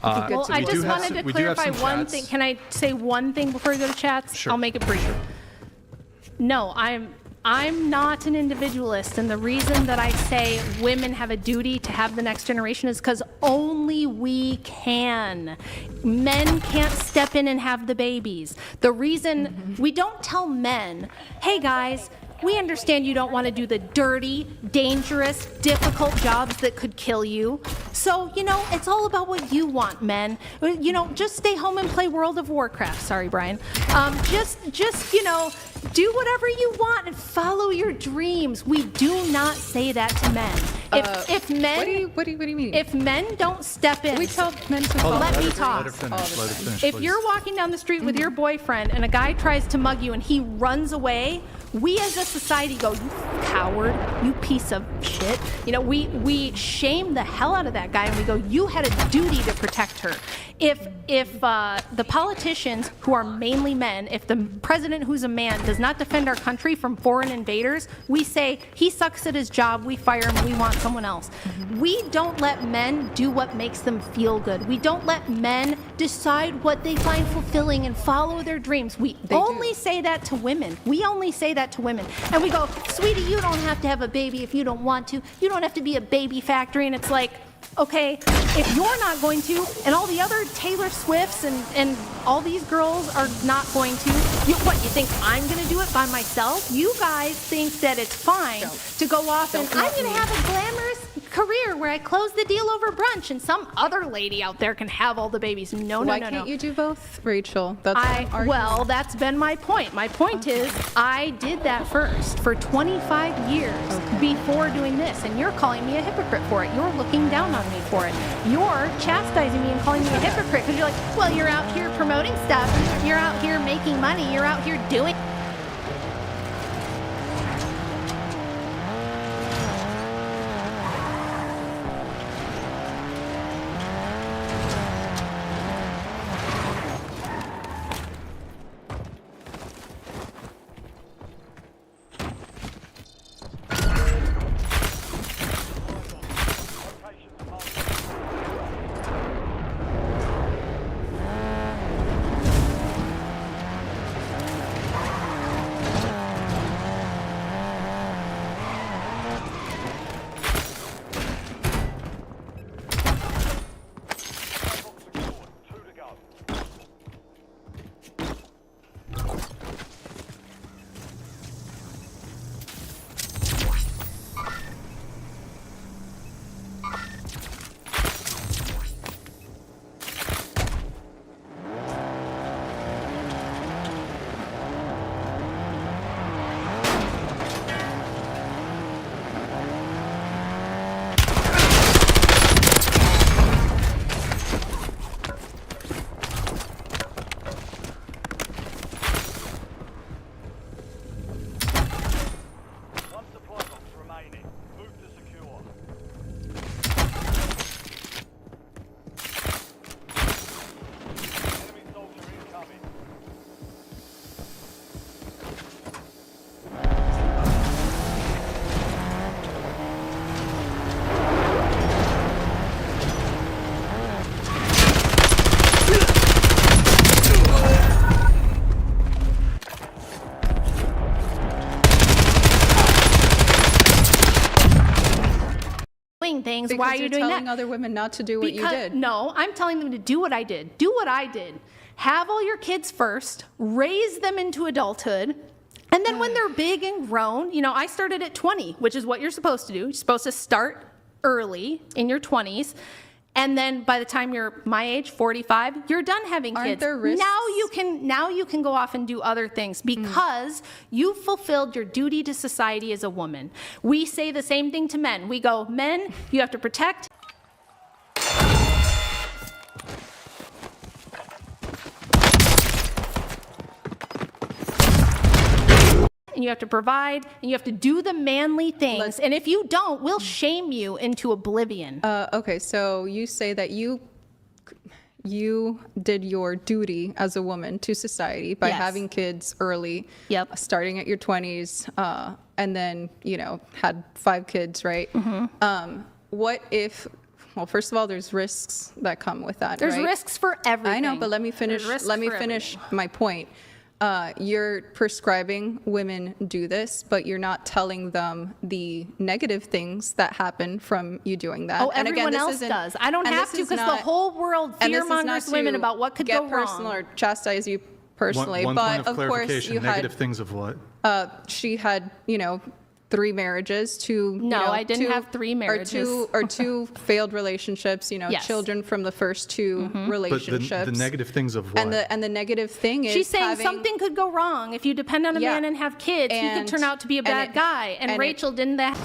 Well, I we do just have wanted some- to we do have clarify some one chats. thing. Can I say one thing before we go to chats? Sure. I'll make it brief. No, I'm not an individualist, and the reason that I say women have a duty to have the next generation is because only we can. Men can't step in and have the babies. The reason we don't tell men, hey guys, we understand you don't want to do the dirty, dangerous, difficult jobs that could kill you. So, you know, it's all about what you want, men. You know, just stay home and play World of Warcraft. Sorry, Brian. Just, you know, do whatever you want and follow your dreams. We do not say that to men. If men, What do you mean? if men don't step in, we tell men to Hold on, let me her- talk. Let her finish. all the Let her time. finish, if please. you're walking down the street with your boyfriend and a guy tries to mug you and he runs away, we as a society go, you coward, you piece of shit. You know, we shame the hell out of that guy and we go, you had a duty to protect her. If the politicians who are mainly men, if the president who's a man does not defend our country from foreign invaders, we say he sucks at his job, we fire him, we want someone else. We don't let men do what makes them feel good. We don't let men decide what they find fulfilling and follow their dreams. We only say that to women. We only say that to women. And we go, sweetie, you don't have to have a baby if you don't want to. You don't have to be a baby factory. And it's like, okay, if you're not going to, and all the other Taylor Swifts and all these girls are not going to, you think I'm going to do it by myself? You guys think that it's fine to go off and I'm going to have a glamorous career where I close the deal over brunch and some other lady out there can have all the babies. No, Why no, no, can't no. you do both, Rachel? That's what I'm arguing. Well, that's been my point. My point is I did that first for 25 years before doing this, and you're calling me a hypocrite for it. You're looking down on me for it. You're chastising me and calling me a hypocrite because you're like, well, you're out here promoting stuff. You're out here making money. You're out here doing... doing things. Because Why are you're you doing telling that? other women not to do what you did. No, I'm telling them to do what I did. Do what I did. Have all your kids first, raise them into adulthood, and then when they're big and grown, you know, I started at 20, which is what you're supposed to do. You're supposed to start early in your 20s. And then by the time you're my age, 45, you're done having Aren't kids. there risks? Now you can go off and do other things because you fulfilled your duty to society as a woman. We say the same thing to men. We go, men, you have to protect. And you have to provide, and you have to do the manly things. And if you don't, we'll shame you into oblivion. Okay, so you say that you did your duty as a woman to society by Yes. having kids early, Yep. starting at your 20s, and then, you know, had 5 kids, right? What if, well, first of all, there's risks that come with that, There's right? risks for everything. I know, but let me finish. There's risks Let me for finish everything. my point. You're prescribing women do this, but you're not telling them the negative things that happen from you doing that. Oh, And again, everyone this else isn't- does. I don't and have this to is because the not- whole world and this is not fearmongers women to about what could get go personal wrong. or chastise you personally, One but point of of course clarification, you negative had things of what? she had, you know, 3 marriages, 2 No, you know, I didn't 2 have 3 marriages. or 2 failed relationships, you know, Yes. children from the first 2 But relationships. the negative things of what? and the negative thing is She's saying having, something could go wrong if you depend on a Yeah. man and have kids. He could And- turn out to be a and bad it- guy. And and it- Rachel didn't that.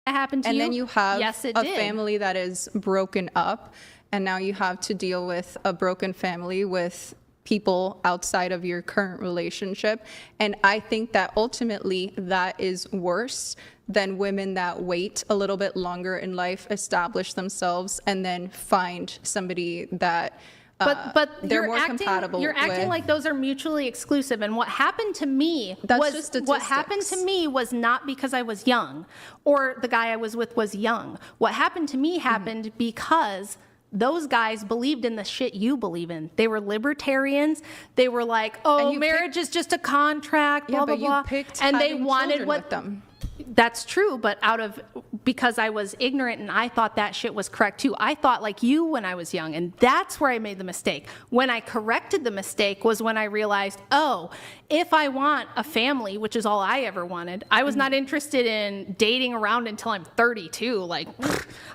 That happened to you? And then you have yes, it a did. family that is broken up, and now you have to deal with a broken family with people outside of your current relationship. And I think that ultimately that is worse than women that wait a little bit longer in life, establish themselves, and then find somebody that But they're you're more acting, compatible You're acting with. like those are mutually exclusive. And what happened to me That's just what happened to statistics. me was not because I was young or the guy I was with was young. What happened to me happened because those guys believed in the shit you believe in. They were libertarians. They were like, oh, you marriage is just a contract, blah, yeah, blah, but you blah. picked And they having wanted children what with them. That's true, but because I was ignorant and I thought that shit was correct too. I thought like you when I was young, and that's where I made the mistake. When I corrected the mistake was when I realized, oh, if I want a family, which is all I ever wanted, I was not interested in dating around until I'm 32. Like,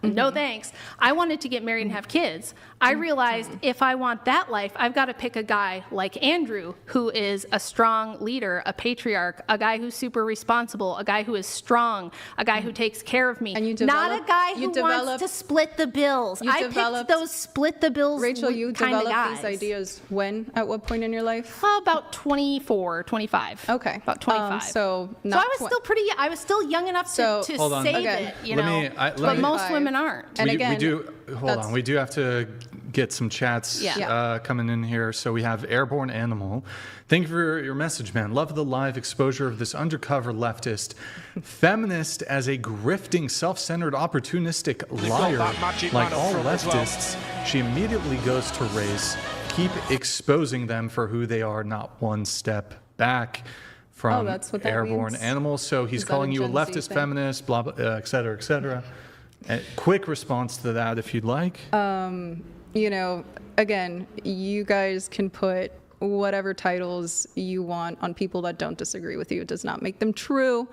no thanks. I wanted to get married and have kids. I realized if I want that life, I've got to pick a guy like Andrew, who is a strong leader, a patriarch, a guy who's super responsible, a guy who is strong, a guy who takes care of me. And you not a develop- guy you who wants develop- to split the bills. you I picked developed- those split the bills Rachel, you kind of developed guys. these ideas when? At what point in your life? Oh, about 24, 25. Okay. About 25. So I not was still pretty, I was still young enough So- to Hold on. save Okay. it, you Let know. me- let but me- most women aren't. And we again, do hold that's- on. We do have to get some chats Yeah. coming in here. So we have Airborne Animal. Thank you for your message, man. Love the live exposure of this undercover leftist, feminist as a grifting, self-centered, opportunistic liar. Like all leftists, she immediately goes to race. Keep exposing them for who they are, not one step back. From that's what that Airborne means? Animal. So he's Is that calling a you a Gen Z leftist thing? feminist, blah, blah, et cetera, et cetera. Quick response to that, if you'd like. You know, again, you guys can put whatever titles you want on people that don't disagree with you. It does not make them true.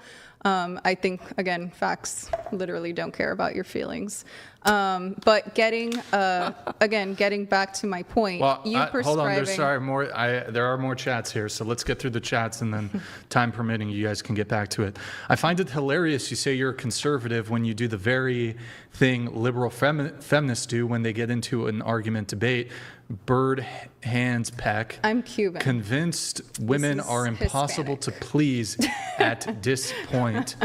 I think, again, facts literally don't care about your feelings. But getting back to my point, Well, you prescribing... hold on. There are more chats here, so let's get through the chats, and then, time permitting, you guys can get back to it. I find it hilarious you say you're a conservative when you do the very thing liberal feminists do when they get into an argument debate. Bird hands peck. I'm Cuban. Convinced women is are impossible Hispanic. to please at this point.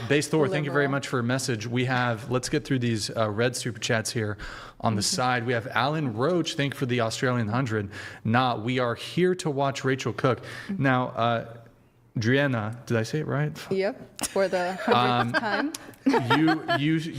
Base Thor, thank you very Liberal. much for a message. We have, let's get through these red super chats here on the side. We have Alan Roach, thank you for the Australian 100. Nah, we are here to watch Rachel cook. Now, Driana, did I say it right? Yep, for the 100th time.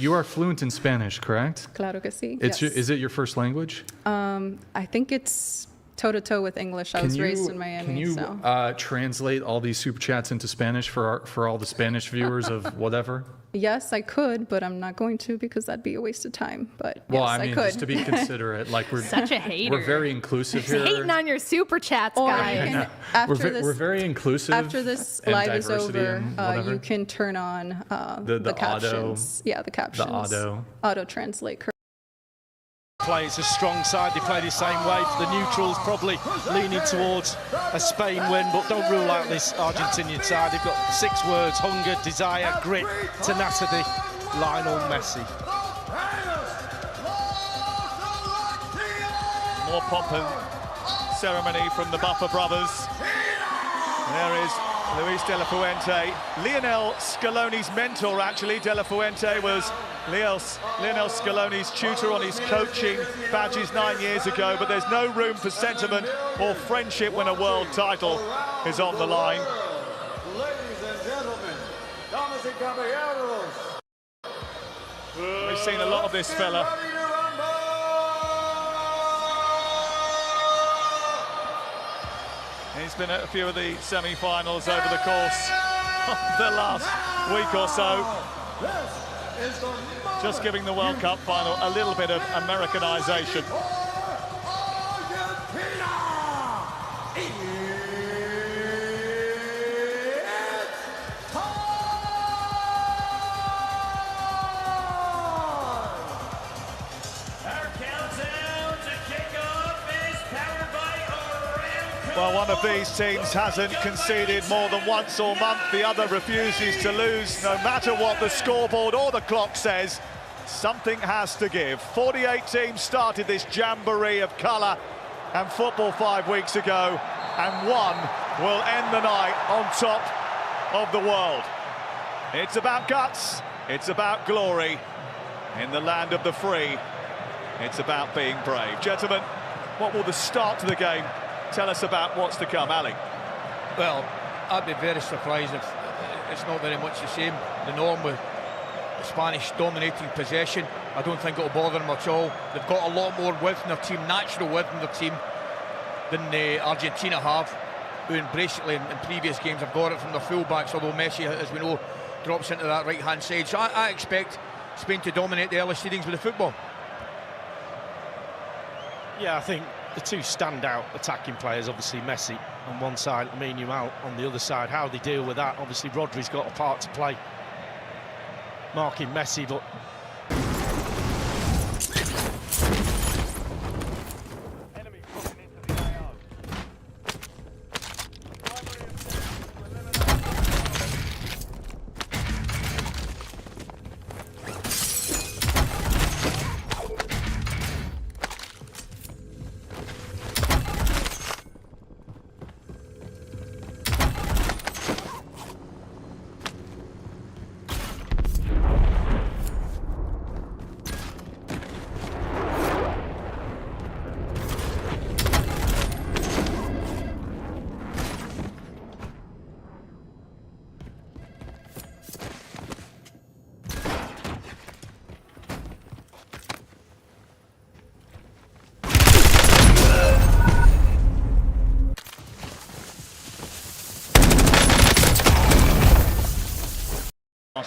You are fluent in Spanish, correct? Claro que sí. It's yes. is it your first language? I think it's toe-to-toe with English. I was raised in Miami, Can you so... translate all these super chats into Spanish for all the Spanish viewers of whatever? Yes, I could, but I'm not going to because that'd be a waste of time. But Well, yes, I mean, could. just to be considerate, like we're Such a hater. We're very inclusive here. Hating on your super chats, Or you guys. can, after We're very inclusive. After this and live is diversity over, and whatever. you can turn on The the auto- captions. Yeah, the captions. auto. translate. Plays a strong side, they play the same way. For the neutrals, probably leaning towards a Spain win, but don't rule out this Argentinian side. They've got 6 words: hunger, desire, grit, tenacity. Lionel Messi. More pomp and ceremony from the Buffer brothers. There is Luis de la Fuente, Lionel Scaloni's mentor, actually. De la Fuente was Lionel Scaloni's tutor on his coaching badges 9 years ago, but there's no room for sentiment or friendship when a world title is on the line. Ladies and gentlemen, damas y caballeros. We've seen a lot of this fella. He's been at a few of the semi-finals over the course of the last week or so. Just giving the World Cup final a little bit of Americanization. Our countdown to kick off is powered by Aramco. Well, one of these teams hasn't conceded more than once all month. The other refuses to lose, no matter what the scoreboard or the clock says. Something has to give. 48 teams started this jamboree of colour and football 5 weeks ago, and one will end the night on top of the world. It's about guts, it's about glory. In the land of the free, it's about being brave. Gentlemen, what will the start to the game tell us about what's to come? Ali? Well, I'd be very surprised if it's not very much the same. The norm with the Spanish dominating possession, I don't think it'll bother them at all. They've got a lot more width in their team, natural width in their team, than Argentina have, who basically in previous games have got it from their fullbacks, although Messi, as we know, drops into that right-hand side. So I expect Spain to dominate the early seedings with the football. Yeah, I think the two standout attacking players, obviously Messi on one side, Lamine Yamal on the other side. How they deal with that, obviously Rodri's got a part to play, marking Messi, but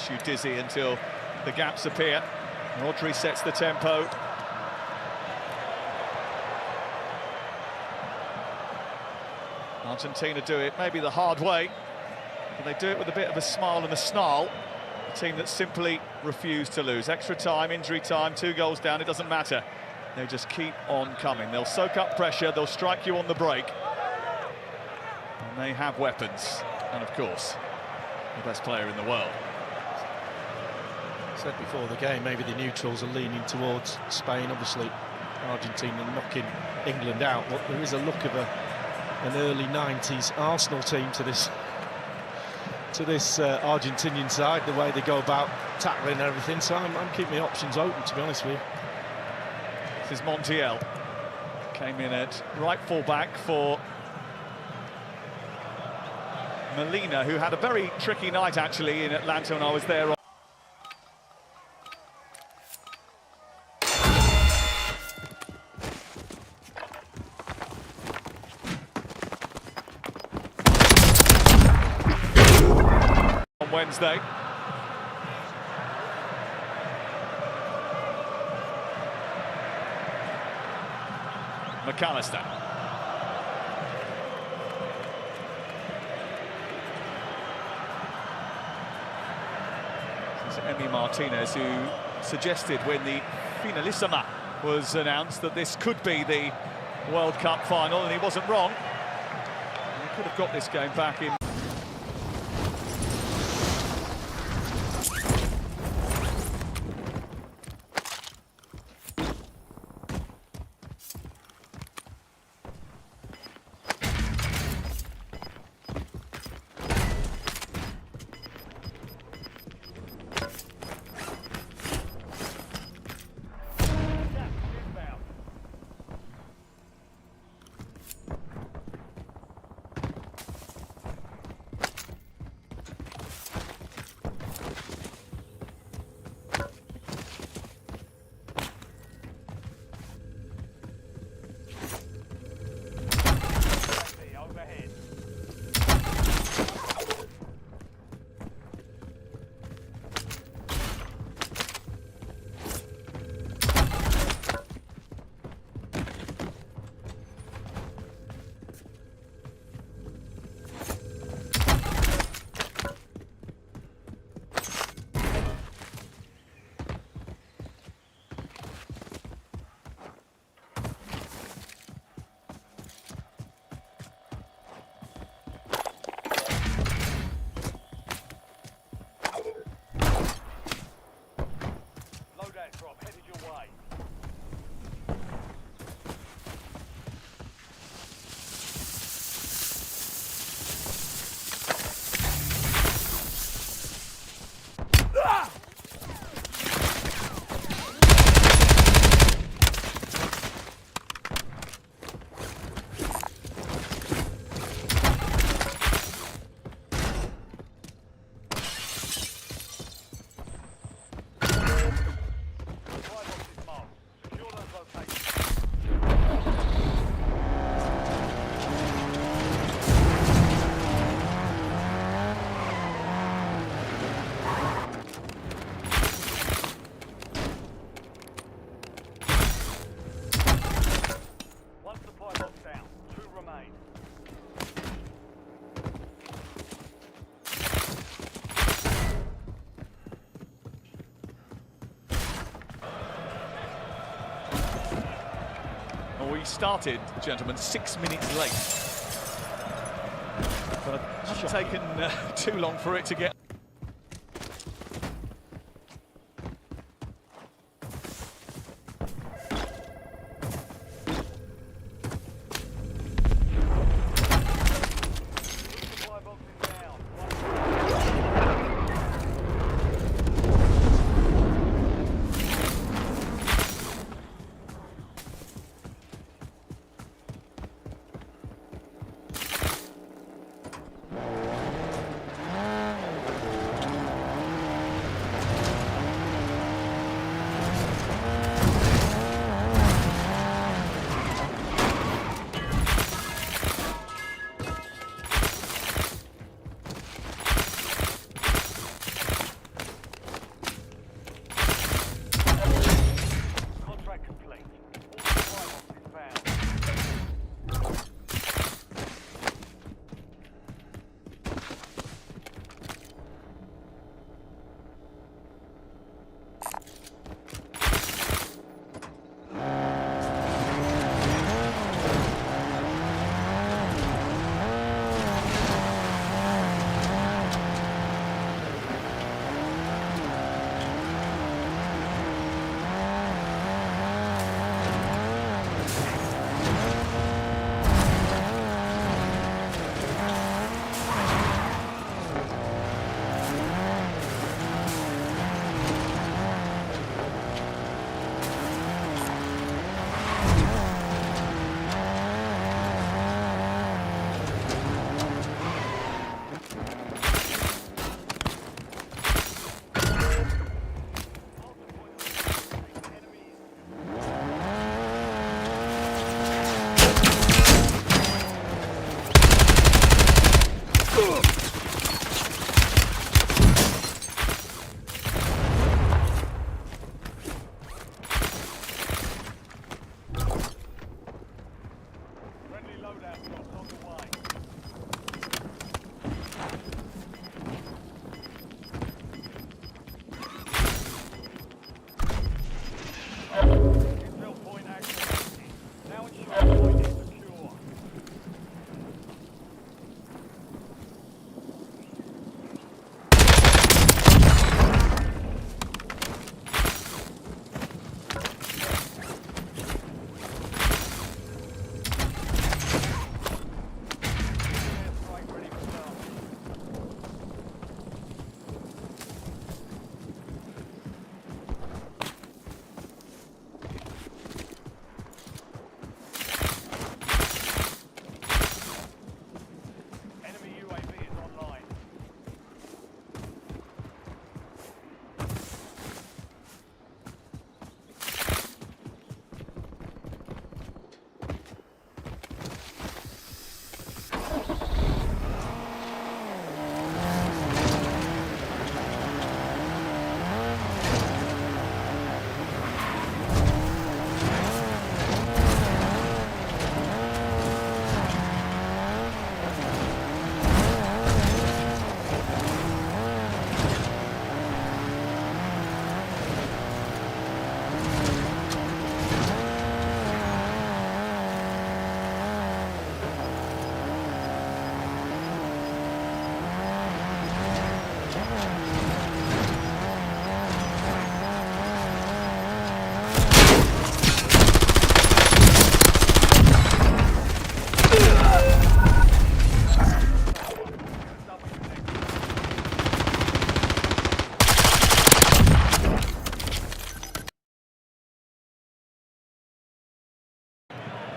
you dizzy until the gaps appear. Rodri sets the tempo. Argentina do it maybe the hard way, but they do it with a bit of a smile and a snarl. A team that simply refused to lose. Extra time, injury time, 2 goals down, it doesn't matter. They just keep on coming. They'll soak up pressure, they'll strike you on the break. And they have weapons, and of course, the best player in the world. said before the game, maybe the neutrals are leaning towards Spain. Obviously, Argentina knocking England out, but there is a look of an early 90s Arsenal team to this Argentinian side, the way they go about tackling and everything. So I'm keeping my options open, to be honest with you. This is Montiel. Came in at right full-back for Molina, who had a very tricky night, actually, in Atlanta when I was there. On Wednesday. McAllister. This is Emi Martinez, who suggested when the finalissima was announced that this could be the World Cup final, and he wasn't wrong. He could have got this game back in. started, gentlemen, 6 minutes late. But it hasn't taken too long for it to get.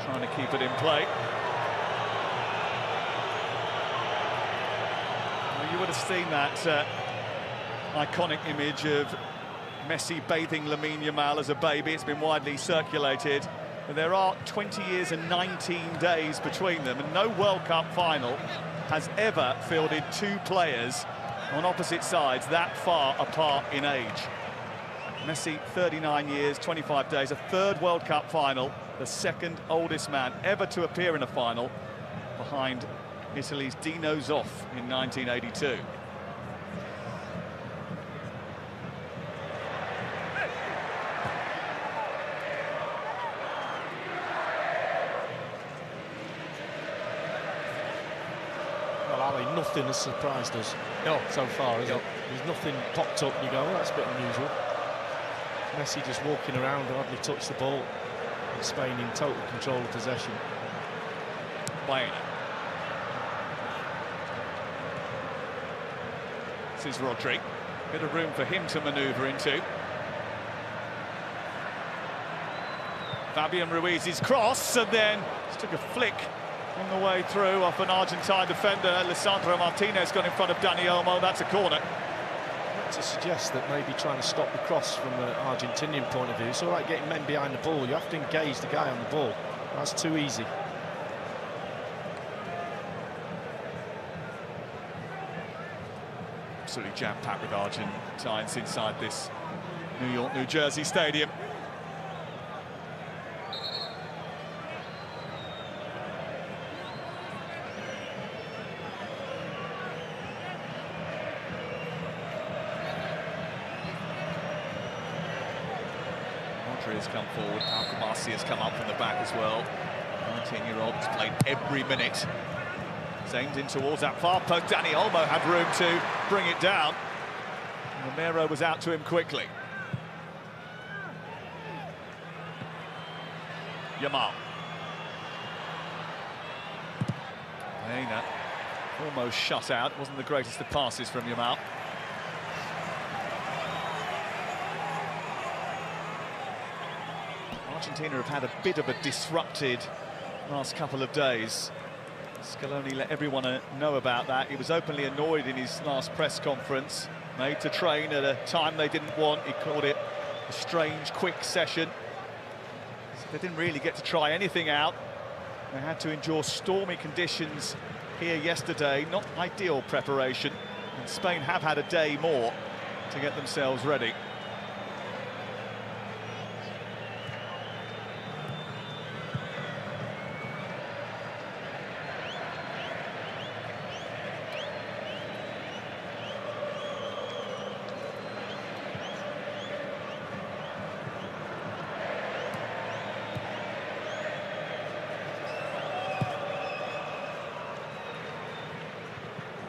Trying to keep it in play. Well, you would have seen that iconic image of Messi bathing Lamine Yamal as a baby. It's been widely circulated. But there are 20 years and 19 days between them, and no World Cup final has ever fielded two players on opposite sides that far apart in age. Messi, 39 years, 25 days, a third World Cup final, the second oldest man ever to appear in a final, behind Italy's Dino Zoff in 1982. Well, Ali, nothing has surprised us so far, has it? There's nothing popped up and you go, oh, that's a bit unusual. Messi just walking around, hardly touched the ball. And Spain in total control of possession. Wayne. This is Rodri. Bit of room for him to manoeuvre into. Fabian Ruiz's cross, and then just took a flick on the way through off an Argentine defender. Lisandro Martinez got in front of Dani Olmo. That's a corner. To suggest that maybe trying to stop the cross from an Argentinian point of view, it's all right getting men behind the ball. You have to engage the guy on the ball. That's too easy. Absolutely jam-packed with Argentines inside this New York, New Jersey stadium. Rodri has come forward. Alcamasi has come up from the back as well. 19-year-old has played every minute. Aimed in towards that far post. Dani Olmo had room to bring it down. Romero was out to him quickly. Yamal. Baena almost shut out. Wasn't the greatest of passes from Yamal. Argentina have had a bit of a disrupted last couple of days. Scaloni let everyone know about that. He was openly annoyed in his last press conference. Made to train at a time they didn't want. He called it a strange, quick session. They didn't really get to try anything out. They had to endure stormy conditions here yesterday. Not ideal preparation. And Spain have had a day more to get themselves ready.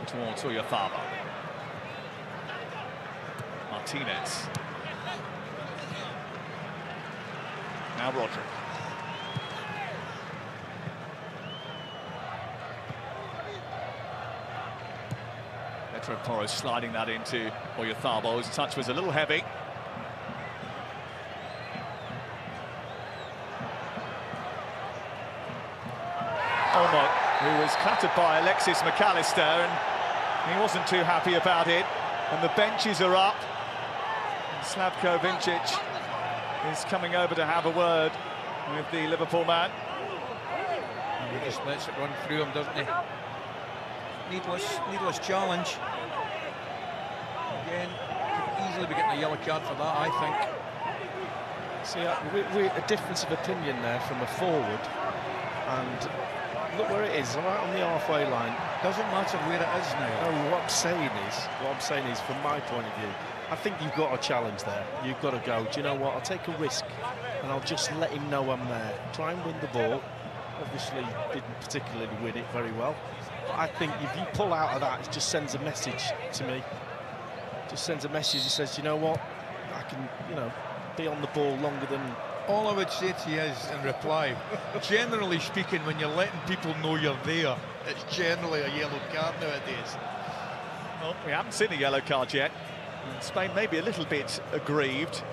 Towards Uyafava. Martinez. Now Rodri. Pedro Porro sliding that into Uyafava. His touch was a little heavy. Olmo, who was clattered by Alexis McAllister, and he wasn't too happy about it. And the benches are up. And Slavko Vincic is coming over to have a word with the Liverpool man. And he just lets it run through him, doesn't he? Needless challenge. Again, could easily be getting a yellow card for that, I think. See, we're a difference of opinion there from a forward. And look where it is, right on the halfway line. Doesn't matter where it is now. No, what I'm saying is, from my point of view, I think you've got a challenge there. You've got to go, do you know what, I'll take a risk and I'll just let him know I'm there. Try and win the ball. Obviously, didn't particularly win it very well. But I think if you pull out of that, it just sends a message to me. Just sends a message that says, you know what, I can, be on the ball longer than... All I would say to you is, in reply, generally speaking, when you're letting people know you're there, it's generally a yellow card nowadays. Well, we haven't seen a yellow card yet. And Spain may be a little bit aggrieved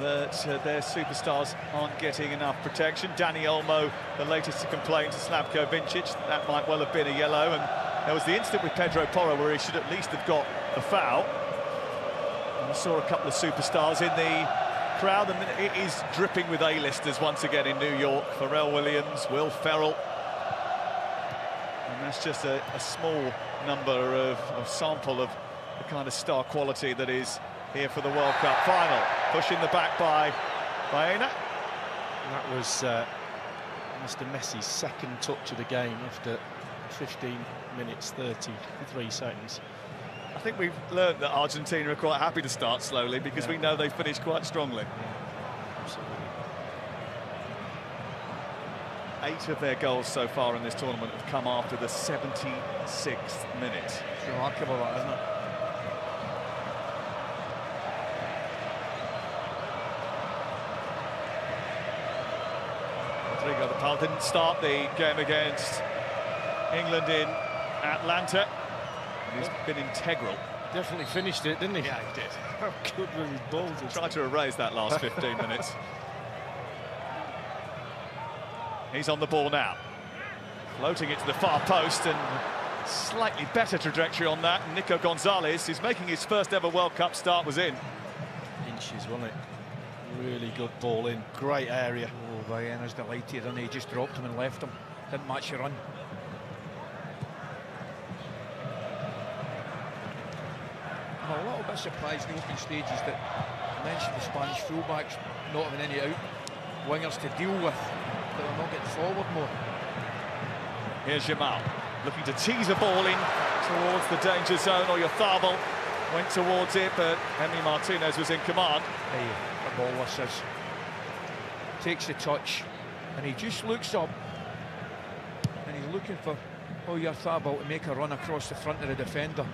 that their superstars aren't getting enough protection. Dani Olmo, the latest to complain to Slavko Vincic. That might well have been a yellow. And there was the incident with Pedro Porro where he should at least have got a foul. And we saw a couple of superstars in the crowd, and it is dripping with A-listers once again in New York. Pharrell Williams, Will Ferrell. And that's just a small number of sample of the kind of star quality that is here for the World Cup final. Pushing the back by Baena. That was Mr. Messi's second touch of the game after 15 minutes, 33 seconds. I think we've learned that Argentina are quite happy to start slowly because we know they finished quite strongly. Absolutely. 8 of their goals so far in this tournament have come after the 76th minute. It's remarkable, that, isn't it? Rodrigo de Paul didn't start the game against England in Atlanta. He's been integral. Definitely finished it, didn't he? Yeah, he did. How good were his balls? Tried to erase that last 15 minutes. He's on the ball now. Floating it to the far post, and slightly better trajectory on that. Nico Gonzalez is making his first ever World Cup start, was in. Inches, wasn't it? Really good ball in, great area. Oh, Vienna's delighted, and he just dropped him and left him. Didn't match the run. I'm a little bit surprised in the opening stages that I mentioned the Spanish fullbacks not having any out wingers to deal with, that they're not getting forward more. Here's Jamal, looking to tease a ball in towards the danger zone. Oyarzábal went towards it, but Henry Martinez was in command. Hey, the ball says, takes the touch, and he just looks up, and he's looking for Oyarzábal to make a run across the front of the defender.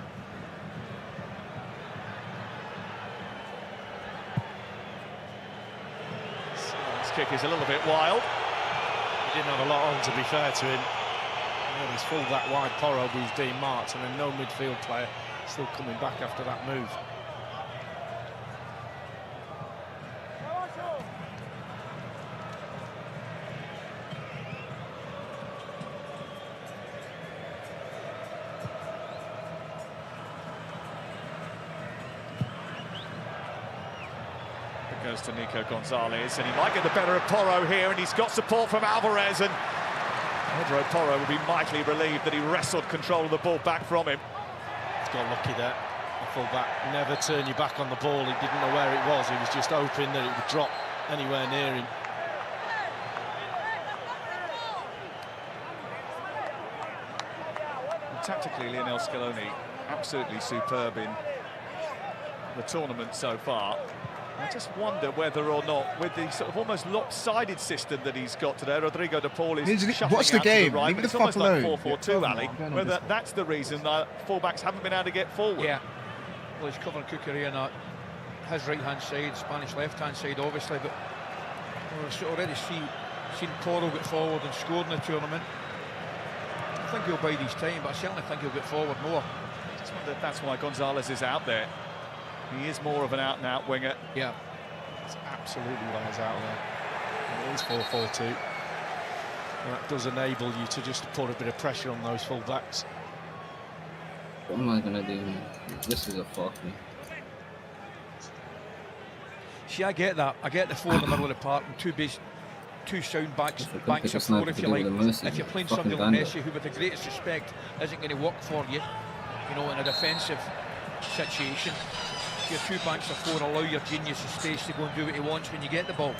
This kick is a little bit wild. He didn't have a lot on, to be fair to him. Well, he's full that wide Porro, who's being marked, and then no midfield player still coming back after that move. It goes to Nico Gonzalez, and he might get the better of Porro here, and he's got support from Alvarez, and Pedro Porro will be mightily relieved that he wrestled control of the ball back from him. He's got lucky there. The full-back never turn your back on the ball. He didn't know where it was. He was just hoping that it would drop anywhere near him. And tactically, Lionel Scaloni absolutely superb in the tournament so far. I just wonder whether or not, with the sort of almost lopsided system that he's got today, Rodrigo de Paul is shuffling watch the out game. to the right, Leave but the it's almost fuck like alone. 4-4-2, Ali. Whether that's the reason that fullbacks haven't been able to get forward. Yeah, well, he's covering Cucurella on his right-hand side, Spanish left-hand side, obviously, but we've already seen Porro get forward and scored in the tournament. I think he'll bide his time, but I certainly think he'll get forward more. I just wonder if that's why Gonzalez is out there. He is more of an out-and-out winger. Yeah. That's absolutely why he's out there. It is 4-4-2. And that does enable you to just put a bit of pressure on those full-backs. What am I gonna do? This is a fuck me. See, I get that. I get the four in the middle of the park and two sound banks of four, if you like. If you're playing somebody like Messi, who with the greatest respect isn't going to work for you, you know, in a defensive situation, your two banks of four allow your genius the space to go and do what he wants when you get the ball.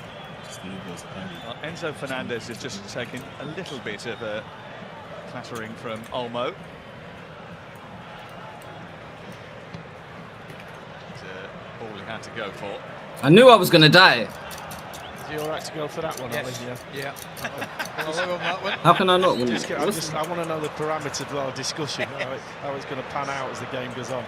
Enzo Fernandez is just taking a little bit of a clattering from Olmo. It's a ball he had to go for. I knew I was gonna die. Is he all right to go for that one, Ali? Yeah. I'll allow him that one. How can I not win? I want to know the parameters of our discussion, how it's going to pan out as the game goes on.